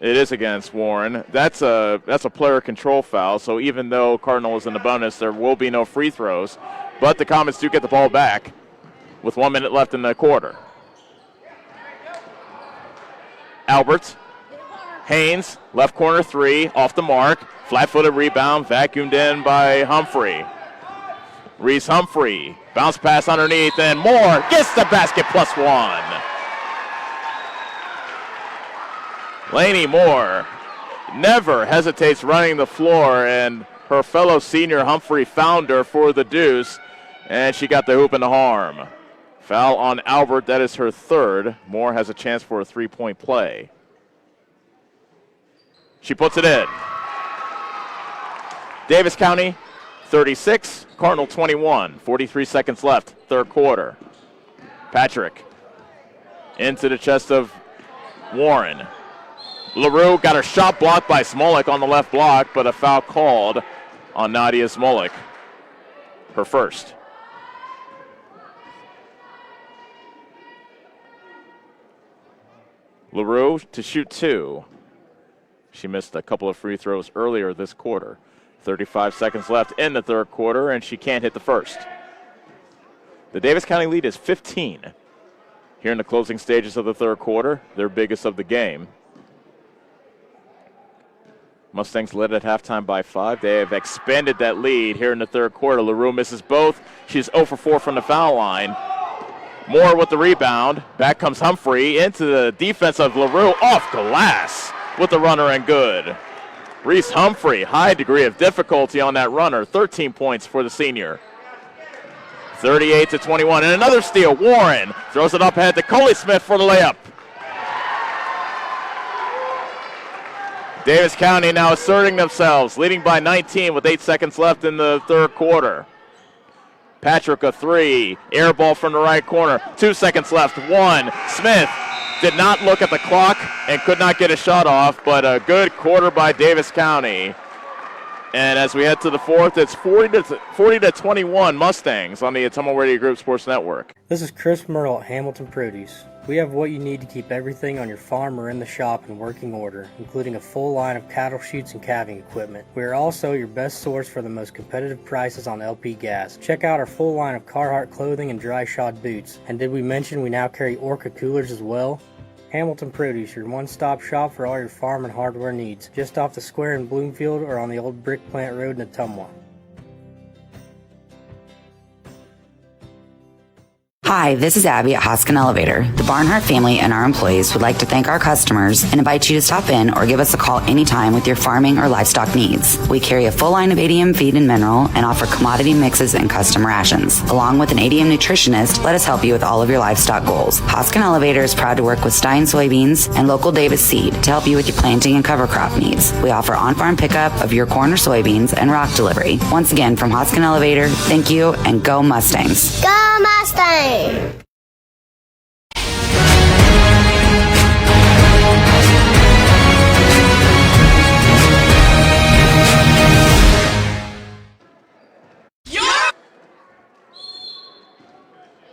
It is against Warren. That's a player control foul, so even though Cardinal is in the bonus, there will be no free throws. But the Comets do get the ball back with 1 minute left in the quarter. Albert. Haynes, left corner three, off the mark. Flat-footed rebound, vacuumed in by Humphrey. Reese Humphrey, bounce pass underneath, and Moore gets the basket +1. Laney Moore never hesitates running the floor, and her fellow senior Humphrey found her for the deuce, and she got the hoop and the harm. Foul on Albert, that is her third. Moore has a chance for a three-point play. She puts it in. Davis County 36, Cardinal 21. 43 seconds left, third quarter. Patrick into the chest of Warren. LaRue got her shot blocked by Smolik on the left block, but a foul called on Nadia Smolik, her first. LaRue to shoot two. She missed a couple of free throws earlier this quarter. 35 seconds left in the third quarter, and she can't hit the first. The Davis County lead is 15. Here in the closing stages of the third quarter, their biggest of the game. Mustangs led at halftime by 5. They have expanded that lead here in the third quarter. LaRue misses both. She's 0 for 4 from the foul line. Moore with the rebound. Back comes Humphrey into the defense of LaRue, off glass with the runner and good. Reese Humphrey, high degree of difficulty on that runner. 13 points for the senior. 38-21, and another steal. Warren throws it up ahead to Coley Smith for the layup. Davis County now asserting themselves, leading by 19 with 8 seconds left in the third quarter. Patrick a three, air ball from the right corner. 2 seconds left, one. Smith did not look at the clock and could not get a shot off, but a good quarter by Davis County. And as we head to the fourth, it's 40-21 Mustangs on the Atomo Radio Group Sports Network. This is Chris Merle at Hamilton Produce. We have what you need to keep everything on your farm or in the shop in working order, including a full line of cattle chutes and calving equipment. We are also your best source for the most competitive prices on LP gas. Check out our full line of Carhartt clothing and dry shod boots. And did we mention we now carry Orca coolers as well? Hamilton Produce, your one-stop shop for all your farm and hardware needs. Just off the square in Bloomfield or on the old Brick Plant Road in Ottumwa. Hi, this is Abby at Hoskin Elevator. The Barnhart family and our employees would like to thank our customers and invite you to stop in or give us a call anytime with your farming or livestock needs. We carry a full line of ADM feed and mineral and offer commodity mixes and custom rations. Along with an ADM nutritionist, let us help you with all of your livestock goals. Hoskin Elevator is proud to work with Stein Soybeans and local Davis Seed to help you with your planting and cover crop needs. We offer on-farm pickup of your corn or soybeans and rock delivery. Once again, from Hoskin Elevator, thank you and go Mustangs. Go Mustang!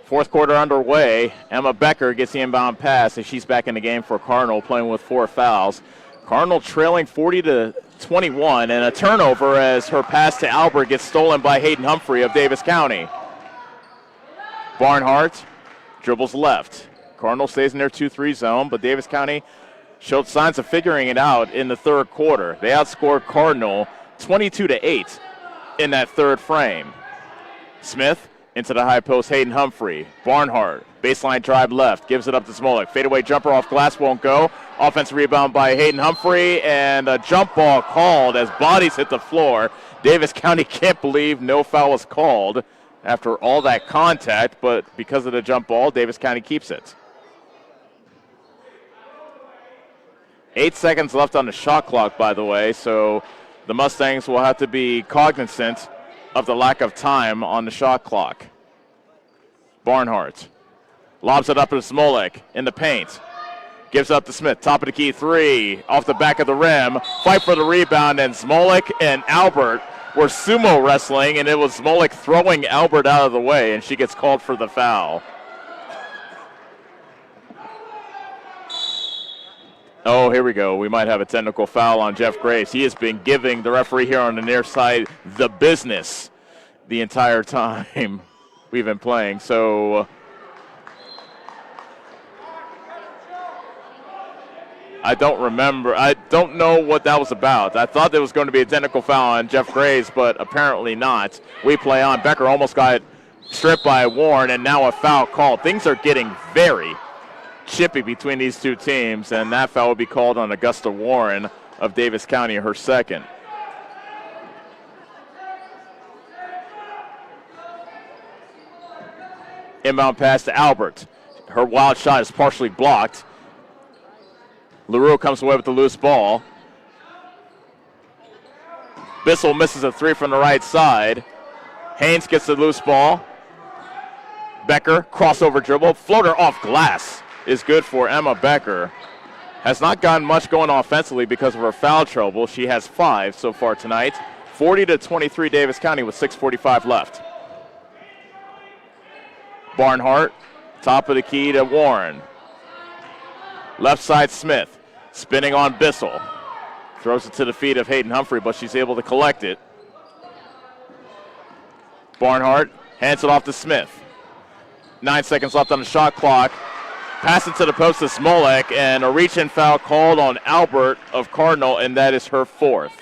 Fourth quarter underway. Emma Becker gets the inbound pass as she's back in the game for Cardinal, playing with 4 fouls. Cardinal trailing 40-21, and a turnover as her pass to Albert gets stolen by Hayden Humphrey of Davis County. Barnhart dribbles left. Cardinal stays in their 2-3 zone, but Davis County showed signs of figuring it out in the third quarter. They outscored Cardinal 22-8 in that third frame. Smith into the high post, Hayden Humphrey. Barnhart, baseline drive left, gives it up to Smolik. Fadeaway jumper off glass won't go. Offensive rebound by Hayden Humphrey, and a jump ball called as bodies hit the floor. Davis County can't believe no foul was called after all that contact, but because of the jump ball, Davis County keeps it. 8 seconds left on the shot clock, by the way, so the Mustangs will have to be cognizant of the lack of time on the shot clock. Barnhart lobs it up to Smolik in the paint. Gives up to Smith. Top of the key three. Off the back of the rim. Fight for the rebound. And Smolik and Albert were sumo wrestling. And it was Smolik throwing Albert out of the way. And she gets called for the foul. Oh, here we go. We might have a technical foul on Jeff Graves. He has been giving the referee here on the near side the business the entire time we've been playing. So I don't know what that was about. I thought there was going to be a technical foul on Jeff Graves, but apparently not. We play on. Becker almost got stripped by Warren, and now a foul called. Things are getting very chippy between these two teams, and that foul will be called on Augusta Warren of Davis County, her second. Inbound pass to Albert. Her wild shot is partially blocked. LaRue comes away with the loose ball. Bissell misses a three from the right side. Haynes gets the loose ball. Becker, crossover dribble. Floater off glass is good for Emma Becker. Has not gotten much going offensively because of her foul trouble. She has 5 so far tonight. 40-23 Davis County with 6:45 left. Barnhart, top of the key to Warren. Left side Smith. Spinning on Bissell. Throws it to the feet of Hayden Humphrey, but she's able to collect it. Barnhart hands it off to Smith. 9 seconds left on the shot clock. Pass it to the post to Smolik, and a reach-in foul called on Albert of Cardinal, and that is her 4th.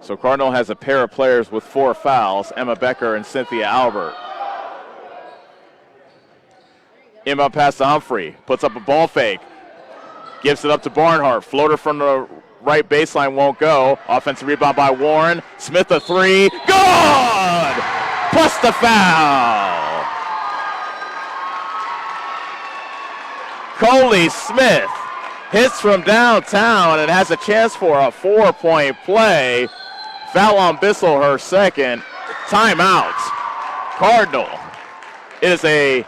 So Cardinal has a pair of players with 4 fouls, Emma Becker and Cynthia Albert. Inbound pass to Humphrey. Puts up a ball fake. Gives it up to Barnhart. Floater from the right baseline won't go. Offensive rebound by Warren. Smith a three. Good! Plus the foul. Coley Smith hits from downtown and has a chance for a 4-point play. Foul on Bissell, her second. Timeout. Cardinal. It is a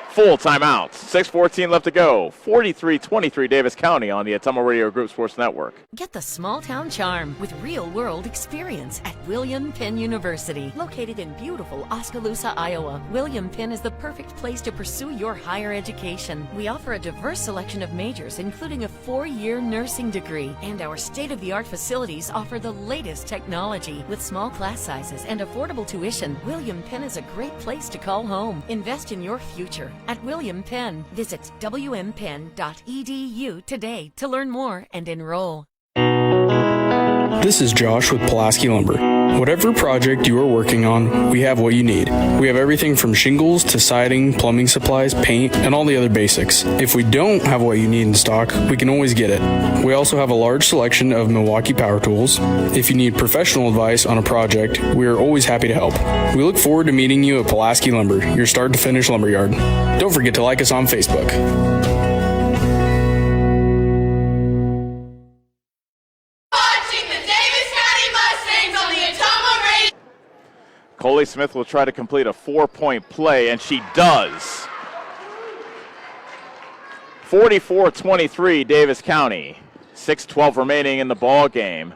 full timeout. 6:14 left to go. 43-23 Davis County on the Atomo Radio Group Sports Network. Get the small town charm with real-world experience at William Penn University. Located in beautiful Oskaloosa, Iowa, William Penn is the perfect place to pursue your higher education. We offer a diverse selection of majors, including a 4-year nursing degree, and our state-of-the-art facilities offer the latest technology. With small class sizes and affordable tuition, William Penn is a great place to call home. Invest in your future at William Penn. Visit wmpenn.edu today to learn more and enroll. This is Josh with Pulaski Lumber. Whatever project you are working on, we have what you need. We have everything from shingles to siding, plumbing supplies, paint, and all the other basics. If we don't have what you need in stock, we can always get it. We also have a large selection of Milwaukee power tools. If you need professional advice on a project, we are always happy to help. We look forward to meeting you at Pulaski Lumber, your start to finish lumberyard. Don't forget to like us on Facebook. Coley Smith will try to complete a 4-point play, and she does. 44-23 Davis County. 6:12 remaining in the ball game.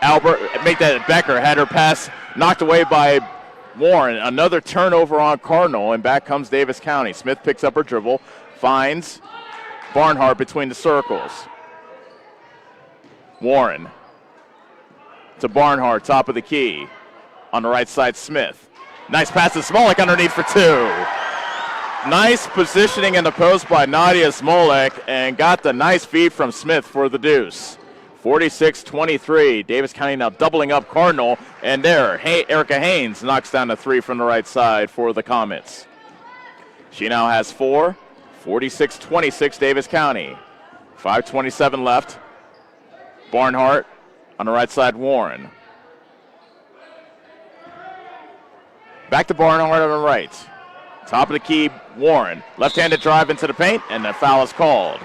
Albert, make that Becker, had her pass knocked away by Warren. Another turnover on Cardinal, and back comes Davis County. Smith picks up her dribble, finds Barnhart between the circles. Warren to Barnhart, top of the key. On the right side, Smith. Nice pass to Smolik underneath for 2. Nice positioning in the post by Nadia Smolik, and got the nice feed from Smith for the deuce. 46-23. Davis County now doubling up Cardinal, and there, Erica Haynes knocks down the 3 from the right side for the Comets. She now has 4. 46-26 Davis County. 5:27 left. Barnhart on the right side, Warren. Back to Barnhart on the right. Top of the key, Warren. Left-handed drive into the paint, and the foul is called.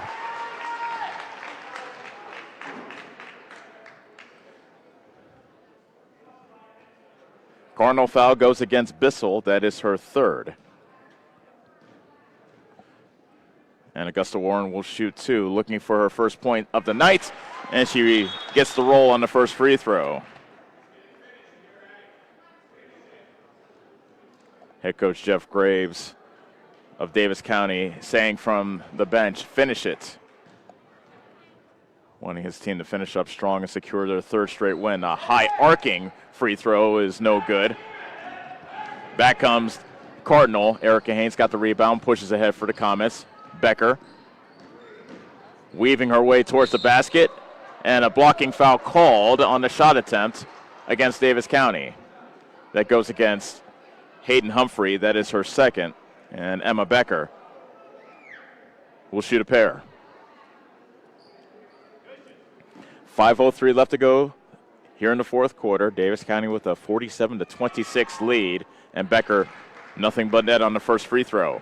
Cardinal foul goes against Bissell. That is her third. And Augusta Warren will shoot two, looking for her first point of the night, and she gets the roll on the first free throw. Head coach Jeff Graves of Davis County saying from the bench, finish it. Wanting his team to finish up strong and secure their third straight win. A high arcing free throw is no good. Back comes Cardinal. Erica Haynes got the rebound, pushes ahead for the Comets. Becker weaving her way towards the basket, and a blocking foul called on the shot attempt against Davis County. That goes against Hayden Humphrey. That is her second, and Emma Becker will shoot a pair. 5:03 left to go here in the fourth quarter. Davis County with a 47-26 lead, and Becker nothing but net on the first free throw.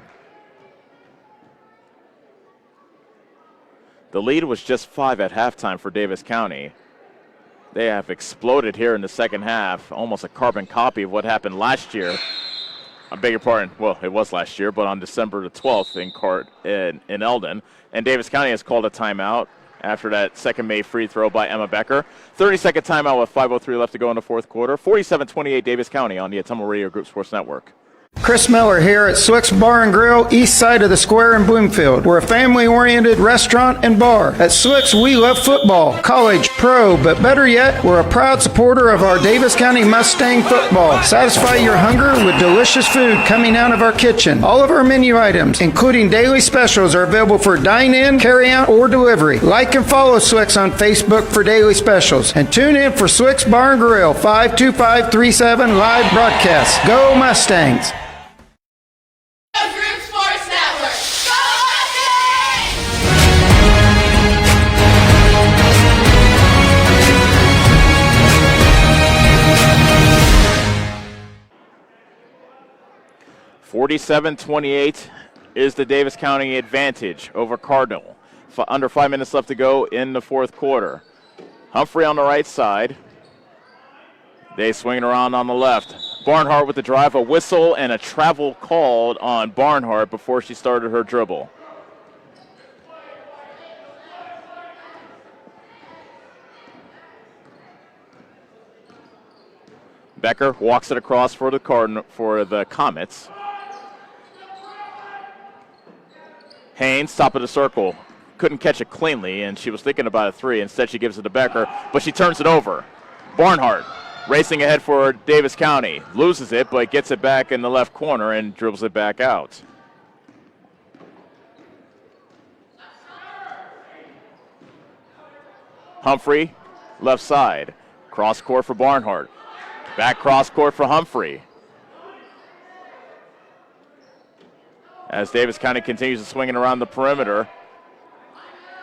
The lead was just 5 at halftime for Davis County. They have exploded here in the second half, almost a carbon copy of what happened last year. I beg your pardon. Well, it was last year, but on December the 12th in Eldon. And Davis County has called a timeout after that second made free throw by Emma Becker. 30-second timeout with 5:03 left to go in the fourth quarter. 47-28 Davis County on the Atomo Radio Group Sports Network. Chris Miller here at Swick's Bar and Grill, east side of the square in Bloomfield. We're a family-oriented restaurant and bar. At Swick's, we love football, college, pro, but better yet, we're a proud supporter of our Davis County Mustang football. Satisfy your hunger with delicious food coming out of our kitchen. All of our menu items, including daily specials, are available for dine-in, carry-out, or delivery. Like and follow Swick's on Facebook for daily specials. And tune in for Swick's Bar and Grill, 52537 live broadcast. Go Mustangs! Group Sports Network. Go Mustangs! 47-28 is the Davis County advantage over Cardinal. Under 5 minutes left to go in the fourth quarter. Humphrey on the right side. They swinging around on the left. Barnhart with the drive, a whistle, and a travel called on Barnhart before she started her dribble. Becker walks it across for the Comets. Haynes, top of the circle, couldn't catch it cleanly, and she was thinking about a three. Instead, she gives it to Becker, but she turns it over. Barnhart racing ahead for Davis County. Loses it, but gets it back in the left corner and dribbles it back out. Humphrey, left side. Cross court for Barnhart. Back cross court for Humphrey. As Davis County continues to swing it around the perimeter.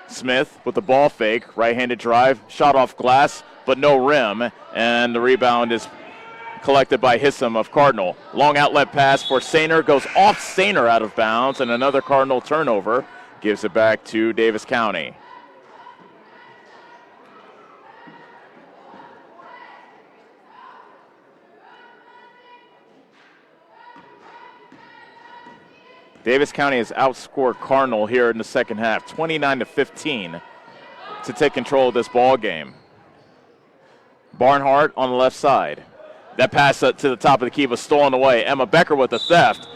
Smith with the ball fake. Right-handed drive. Shot off glass, but no rim. And the rebound is collected by Hissam of Cardinal. Long outlet pass for Sainer. Goes off Sainer out of bounds. And another Cardinal turnover. Gives it back to Davis County. Davis County has outscored Cardinal here in the second half, 29-15, to take control of this ball game. Barnhart on the left side. That pass to the top of the key was stolen away. Emma Becker with the theft,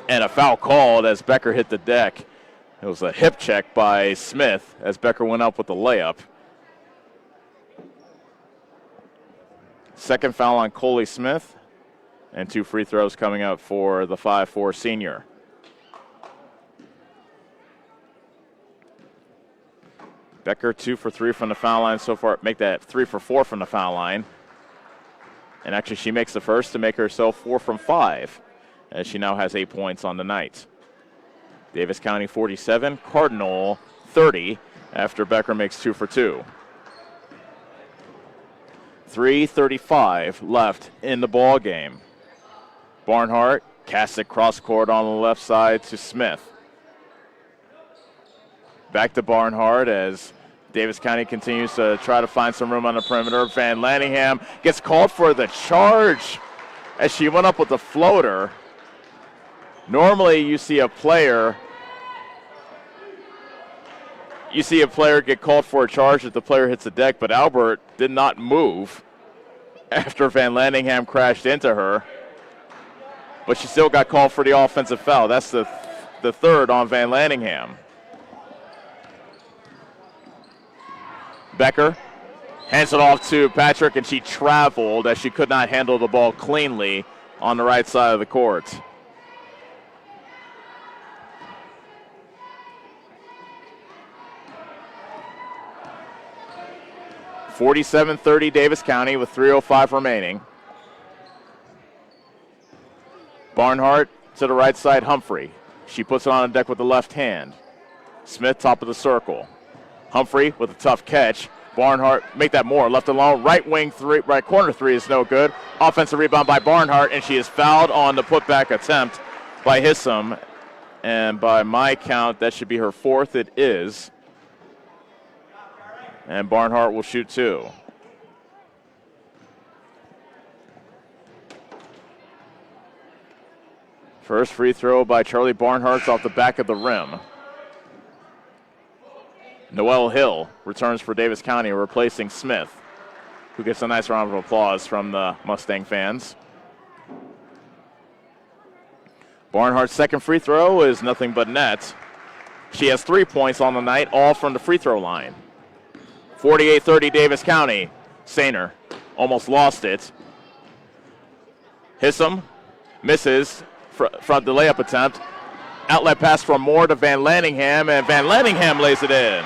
and a foul called as Becker hit the deck. It was a hip check by Smith as Becker went up with the layup. Second foul on Coley Smith, and 2 free throws coming up for the 5'4" senior. Becker 2 for 3 from the foul line so far. Make that 3 for 4 from the foul line. And actually she makes the first to make herself 4 from 5 as she now has 8 points on the night. Davis County 47, Cardinal 30 after Becker makes 2 for 2. 3:35 left in the ball game. Barnhart Casts it cross court on the left side to Smith. Back to Barnhart as Davis County continues to try to find some room on the perimeter. Van Lanningham gets called for the charge as she went up with the floater. Normally you see a player get called for a charge if the player hits the deck, but Albert did not move after Van Lanningham crashed into her. But she still got called for the offensive foul. That's the third on Van Lanningham. Becker hands it off to Patrick, and she traveled as she could not handle the ball cleanly on the right side of the court. (47-30) Davis County with 3:05 remaining. Barnhart to the right side, Humphrey. She puts it on the deck with the left hand. Smith, top of the circle. Humphrey with a tough catch. Barnhart, make that more. Left alone, right wing three, right corner three is no good. Offensive rebound by Barnhart, and she is fouled on the putback attempt by Hissam. And by my count, that should be her fourth. It is. And Barnhart will shoot two. First free throw by Charlie Barnhart off the back of the rim. Noel Hill returns for Davis County, replacing Smith, who gets a nice round of applause from the Mustang fans. Barnhart's second free throw is nothing but net. She has 3 points on the night, all from the free throw line. 48-30 Davis County. Sainer almost lost it. Hissam misses from the layup attempt. Outlet pass from Moore to Van Lanningham, and Van Lanningham lays it in.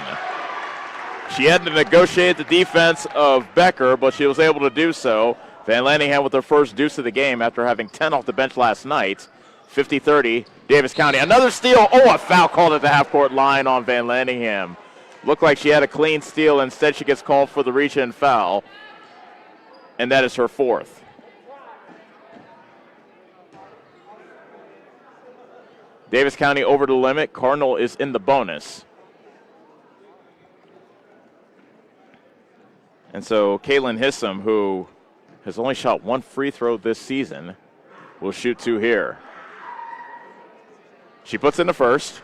She had to negotiate the defense of Becker, but she was able to do so. Van Lanningham with her first deuce of the game after having 10 off the bench last night. 50-30, Davis County. Another steal. Oh, a foul called at the half-court line on Van Lanningham. Looked like she had a clean steal. Instead, she gets called for the reach-in foul, and that is her fourth. Davis County over the limit. Cardinal is in the bonus. And so Caitlin Hissam, who has only shot one free throw this season, will shoot two here. She puts in the first.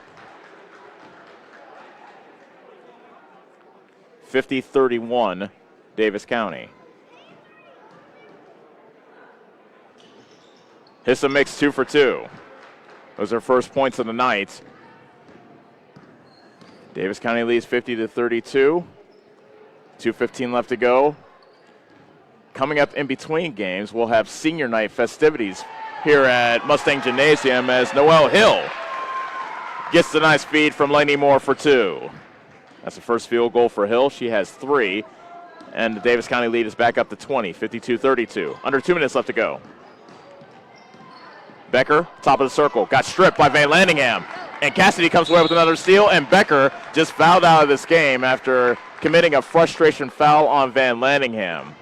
50-31, Davis County. Hissam makes 2 for 2. Those are first points of the night. Davis County leads 50-32. 2:15 left to go. Coming up in between games, we'll have senior night festivities here at Mustang Gymnasium as Noel Hill gets the nice feed from Lainey Moore for 2. That's the first field goal for Hill. She has 3. And the Davis County lead is back up to 20, 52-32. Under 2 minutes left to go. Becker, top of the circle, got stripped by Van Lanningham. And Cassidy comes away with another steal, and Becker just fouled out of this game after committing a frustration foul on Van Lanningham.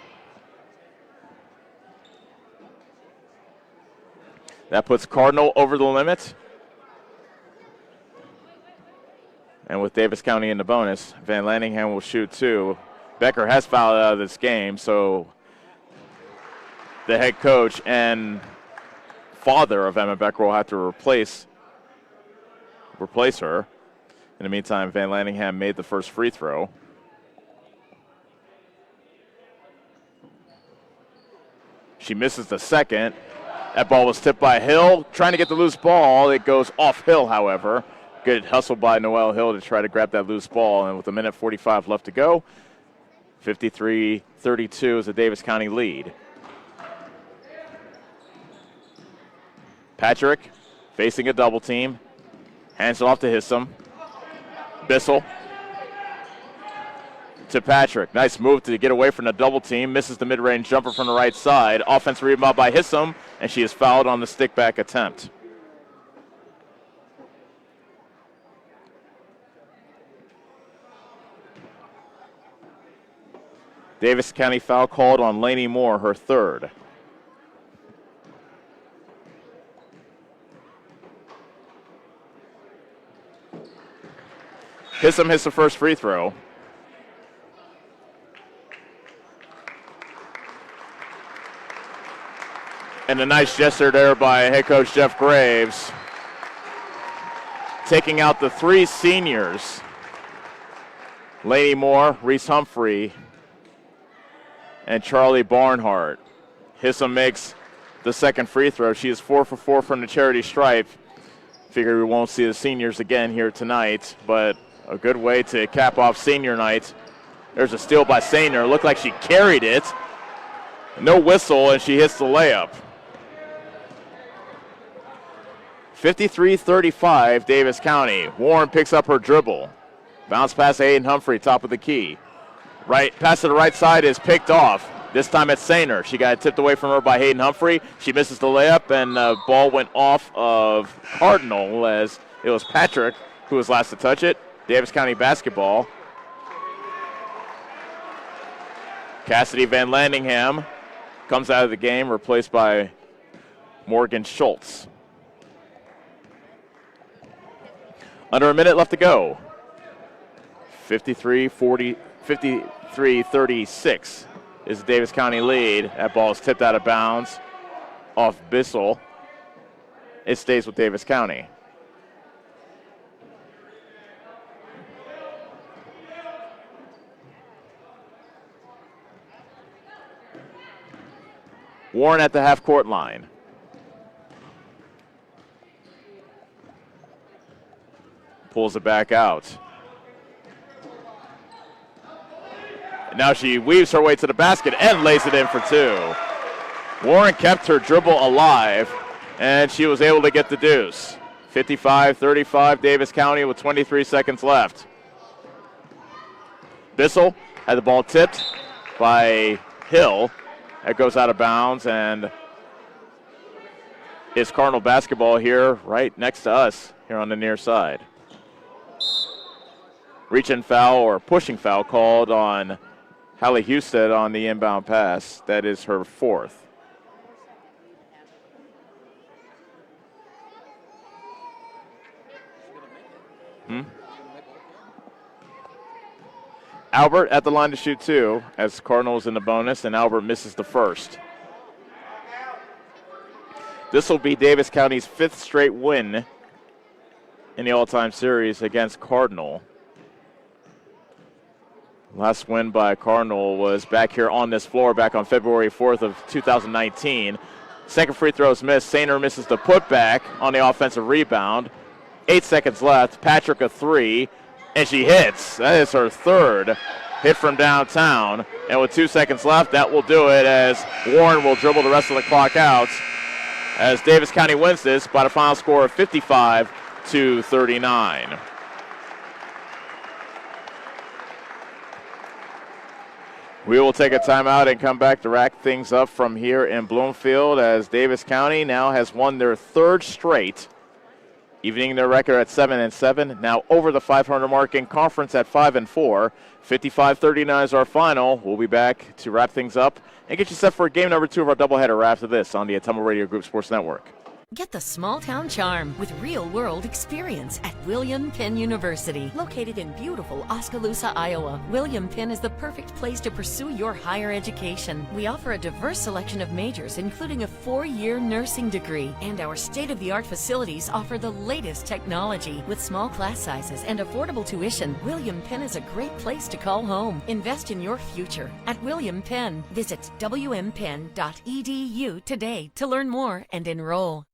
That puts Cardinal over the limit. And with Davis County in the bonus, Van Lanningham will shoot 2. Becker has fouled out of this game, so the head coach and father of Emma Becker will have to replace her. In the meantime, Van Lanningham made the first free throw. She misses the second. That ball was tipped by Hill. Trying to get the loose ball. It goes off Hill, however. Good hustle by Noel Hill to try to grab that loose ball. And with 1:45 left to go, 53-32 is the Davis County lead. Patrick facing a double team. Hands it off to Hissam. Bissell to Patrick. Nice move to get away from the double team. Misses the mid-range jumper from the right side. Offensive rebound by Hissam, and she is fouled on the stick-back attempt. Davis County foul called on Lainey Moore, her third. Hissam hits the first free throw. And a nice gesture there by head coach Jeff Graves, taking out the three seniors, Laney Moore, Reese Humphrey, and Charlie Barnhart. Hissam makes the second free throw. She is 4 for 4 from the charity stripe. Figure we won't see the seniors again here tonight, but a good way to cap off senior night. There's a steal by Sainer. Looked like she carried it. No whistle, and she hits the layup. 53-35, Davis County. Warren picks up her dribble. Bounce pass to Hayden Humphrey, top of the key. Right, pass to the right side is picked off. This time it's Sainer. She got tipped away from her by Hayden Humphrey. She misses the layup, and the ball went off of Cardinal as it was Patrick who was last to touch it. Davis County basketball. Cassidy Van Landingham comes out of the game, replaced by Morgan Schultz. Under a minute left to go. 53-36 is the Davis County lead. That ball is tipped out of bounds off Bissell. It stays with Davis County. Warren at the half-court line. Pulls it back out. And now she weaves her way to the basket and lays it in for two. Warren kept her dribble alive, and she was able to get the deuce. 55-35, Davis County with 23 seconds left. Bissell had the ball tipped by Hill. That goes out of bounds, and it's Cardinal basketball here right next to us here on the near side. Reach-in foul or pushing foul called on Hallie Husted on the inbound pass. That is her fourth. Albert at the line to shoot two as Cardinals in the bonus, and Albert misses the first. This will be Davis County's fifth straight win in the all-time series against Cardinal. Last win by Cardinal was back here on this floor back on February 4th of 2019. Second free throw is missed. Sainer misses the putback on the offensive rebound. 8 seconds left. Patrick a three, and she hits. That is her third hit from downtown. And with 2 seconds left, that will do it as Warren will dribble the rest of the clock out as Davis County wins this by the final score of 55-39. We will take a timeout and come back to wrap things up from here in Bloomfield as Davis County now has won their third straight, evening their record at 7-7, now over the 500 mark in conference at 5-4. 55-39 is our final. We'll be back to wrap things up and get you set for game number 2 of our doubleheader after this on the Ottumwa Radio Group Sports Network. Get the small town charm with real-world experience at William Penn University. Located in beautiful Oskaloosa, Iowa, William Penn is the perfect place to pursue your higher education. We offer a diverse selection of majors, including a 4-year nursing degree, and our state-of-the-art facilities offer the latest technology. With small class sizes and affordable tuition, William Penn is a great place to call home. Invest in your future at William Penn. Visit wmpenn.edu today to learn more and enroll.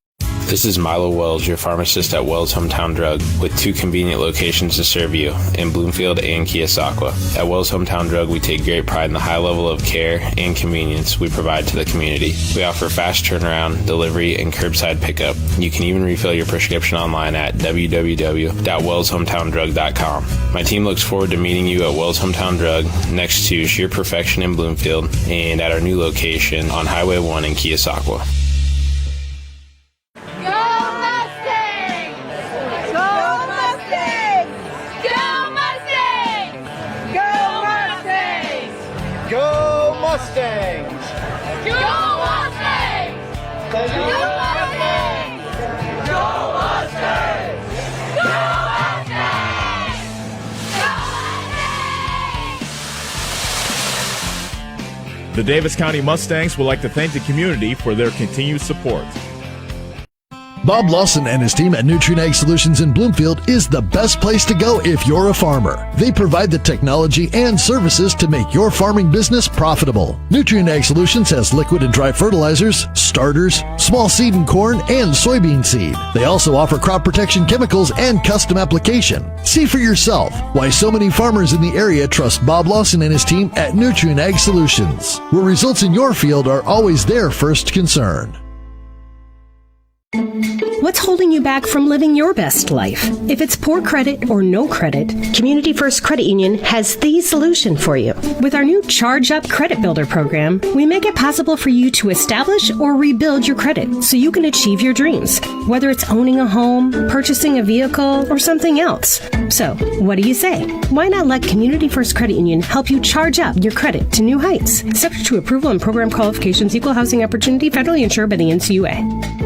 This is Milo Wells, your pharmacist at Wells Hometown Drug, with 2 convenient locations to serve you in Bloomfield and Keosauqua. At Wells Hometown Drug, we take great pride in the high level of care and convenience we provide to the community. We offer fast turnaround, delivery, and curbside pickup. You can even refill your prescription online at www.wellshometowndrug.com. My team looks forward to meeting you at Wells Hometown Drug next to Sheer Perfection in Bloomfield and at our new location on Highway 1 in Keosauqua. Mustangs! Go Mustangs! Go Mustangs! Go Mustangs! Go Mustangs! The Davis County Mustangs would like to thank the community for their continued support. Bob Lawson and his team at Nutrient Ag Solutions in Bloomfield is the best place to go if you're a farmer. They provide the technology and services to make your farming business profitable. Nutrient Ag Solutions has liquid and dry fertilizers, starters, small seed and corn, and soybean seed. They also offer crop protection chemicals and custom application. See for yourself why so many farmers in the area trust Bob Lawson and his team at Nutrient Ag Solutions, where results in your field are always their first concern. What's holding you back from living your best life? If it's poor credit or no credit, Community First Credit Union has the solution for you. With our new Charge Up Credit Builder program, we make it possible for you to establish or rebuild your credit so you can achieve your dreams, whether it's owning a home, purchasing a vehicle, or something else. So, what do you say? Why not let Community First Credit Union help you charge up your credit to new heights? Subject to approval and program qualifications, equal housing opportunity, federally insured by the NCUA.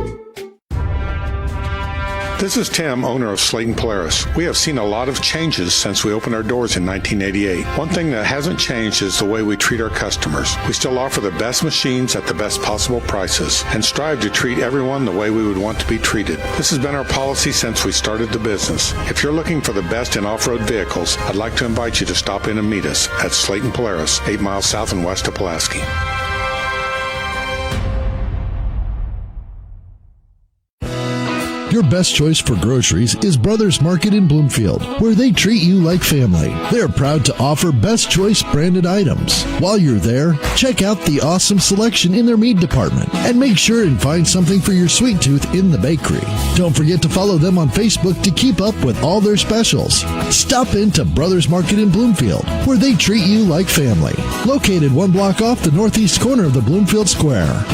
This is Tim, owner of Slayton Polaris. We have seen a lot of changes since we opened our doors in 1988. One thing that hasn't changed is the way we treat our customers. We still offer the best machines at the best possible prices and strive to treat everyone the way we would want to be treated. This has been our policy since we started the business. If you're looking for the best in off-road vehicles, I'd like to invite you to stop in and meet us at Slayton Polaris, 8 miles south and west of Pulaski. Your best choice for groceries is Brothers Market in Bloomfield, where they treat you like family. They're proud to offer Best Choice branded items. While you're there, check out the awesome selection in their meat department and make sure and find something for your sweet tooth in the bakery. Don't forget to follow them on Facebook to keep up with all their specials. Stop into Brothers Market in Bloomfield, where they treat you like family. Located 1 block off the northeast corner of the Bloomfield Square.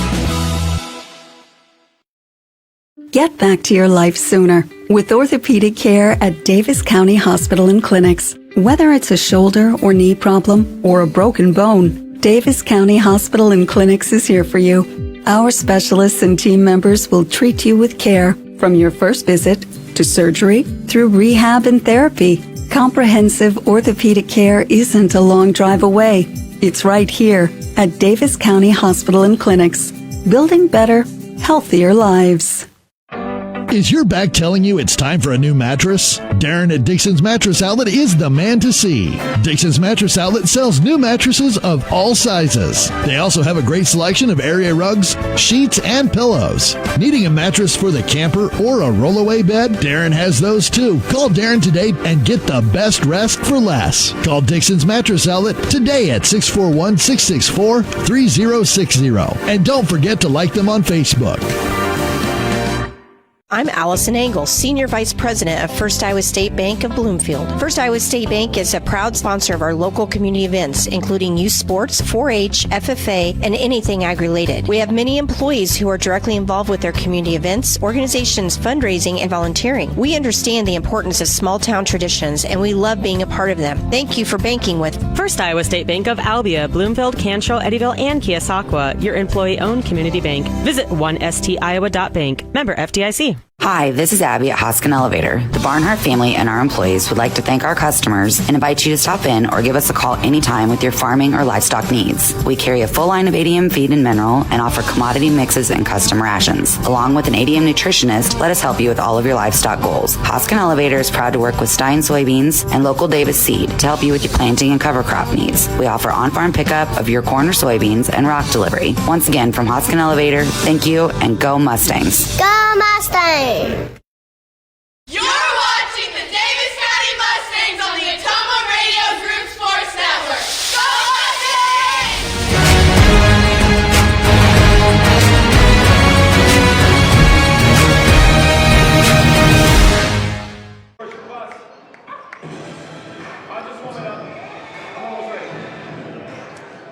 Get back to your life sooner with orthopedic care at Davis County Hospital and Clinics. Whether it's a shoulder or knee problem or a broken bone, Davis County Hospital and Clinics is here for you. Our specialists and team members will treat you with care from your first visit to surgery through rehab and therapy. Comprehensive orthopedic care isn't a long drive away. It's right here at Davis County Hospital and Clinics, building better, healthier lives. Is your back telling you it's time for a new mattress? Darren at Dixon's Mattress Outlet is the man to see. Dixon's Mattress Outlet sells new mattresses of all sizes. They also have a great selection of area rugs, sheets, and pillows. Needing a mattress for the camper or a rollaway bed? Darren has those too. Call Darren today and get the best rest for less. Call Dixon's Mattress Outlet today at 641-664-3060. And don't forget to like them on Facebook. I'm Allison Engel, Senior Vice President of First Iowa State Bank of Bloomfield. First Iowa State Bank is a proud sponsor of our local community events, including youth sports, 4-H, FFA, and anything ag-related. We have many employees who are directly involved with their community events, organizations, fundraising, and volunteering. We understand the importance of small-town traditions, and we love being a part of them. Thank you for banking with First Iowa State Bank of Albia, Bloomfield, Cantrell, Eddyville, and Keosauqua, your employee-owned community bank. Visit 1stiowa.bank. Member FDIC. Hi, this is Abby at Hoskin Elevator. The Barnhart family and our employees would like to thank our customers and invite you to stop in or give us a call anytime with your farming or livestock needs. We carry a full line of ADM feed and mineral and offer commodity mixes and custom rations. Along with an ADM nutritionist, let us help you with all of your livestock goals. Hoskin Elevator is proud to work with Stein soybeans and local Davis seed to help you with your planting and cover crop needs. We offer on-farm pickup of your corn or soybeans and rock delivery. Once again, from Hoskin Elevator, thank you and go Mustangs. Go Mustangs! You're watching the Davis County Mustangs on the Atomo Radio Group Sports Network. Go Mustangs!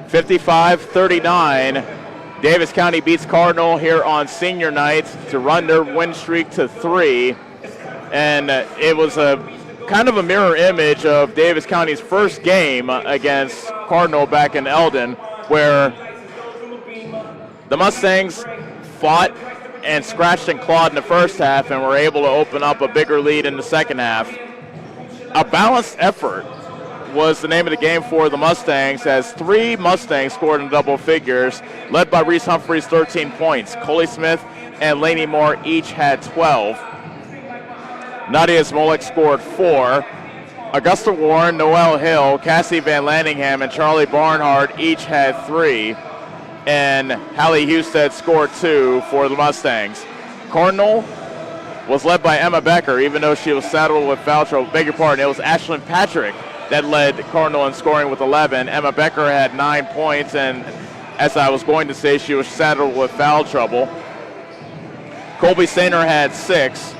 55-39. Davis County beats Cardinal here on senior night to run their win streak to 3. And it was a kind of a mirror image of Davis County's first game against Cardinal back in Eldon, where the Mustangs fought and scratched and clawed in the first half and were able to open up a bigger lead in the second half. A balanced effort was the name of the game for the Mustangs, as 3 Mustangs scored in double figures, led by Reese Humphreys, 13 points. Coley Smith and Lainey Moore each had 12. Nadia Smolik scored 4. Augusta Warren, Noelle Hill, Cassie Van Landingham, and Charlie Barnhart each had 3. And Hallie Husted scored 2 for the Mustangs. Cardinal was led by Emma Becker, even though she was saddled with foul trouble. Beg your pardon, it was Ashlyn Patrick that led Cardinal in scoring with 11. Emma Becker had 9 points, and as I was going to say, she was saddled with foul trouble. Colby Sainer had 6.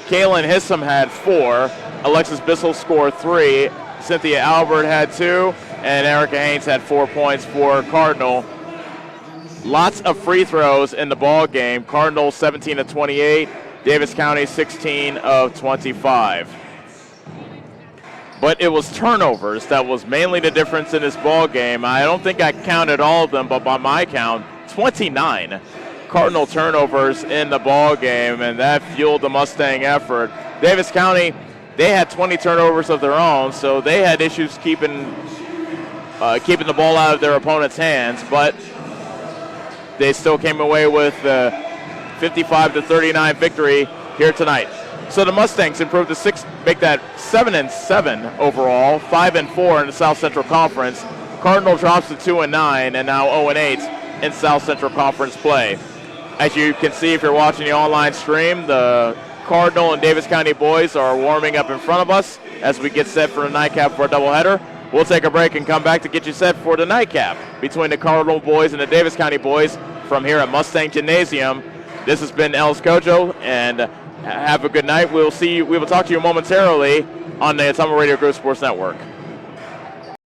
Kaylin Hissam had 4. Alexis Bissell scored 3. Cynthia Albert had 2. And Erica Haynes had 4 points for Cardinal. Lots of free throws in the ball game. Cardinal 17 of 28. Davis County 16 of 25. But it was turnovers that was mainly the difference in this ball game. I don't think I counted all of them, but by my count, 29 Cardinal turnovers in the ball game, and that fueled the Mustang effort. Davis County, they had 20 turnovers of their own, so they had issues keeping the ball out of their opponent's hands, but they still came away with a 55-39 victory here tonight. So the Mustangs improved to make that 7-7 overall, 5-4 in the South Central Conference. Cardinal drops to 2-9 and now 0-8 in South Central Conference play. As you can see if you're watching the online stream, the Cardinal and Davis County boys are warming up in front of us as we get set for the nightcap for a doubleheader. We'll take a break and come back to get you set for the nightcap between the Cardinal boys and the Davis County boys from here at Mustang Gymnasium. This has been Els Kojo, and have a good night. We will talk to you momentarily on the Atomo Radio Group Sports Network.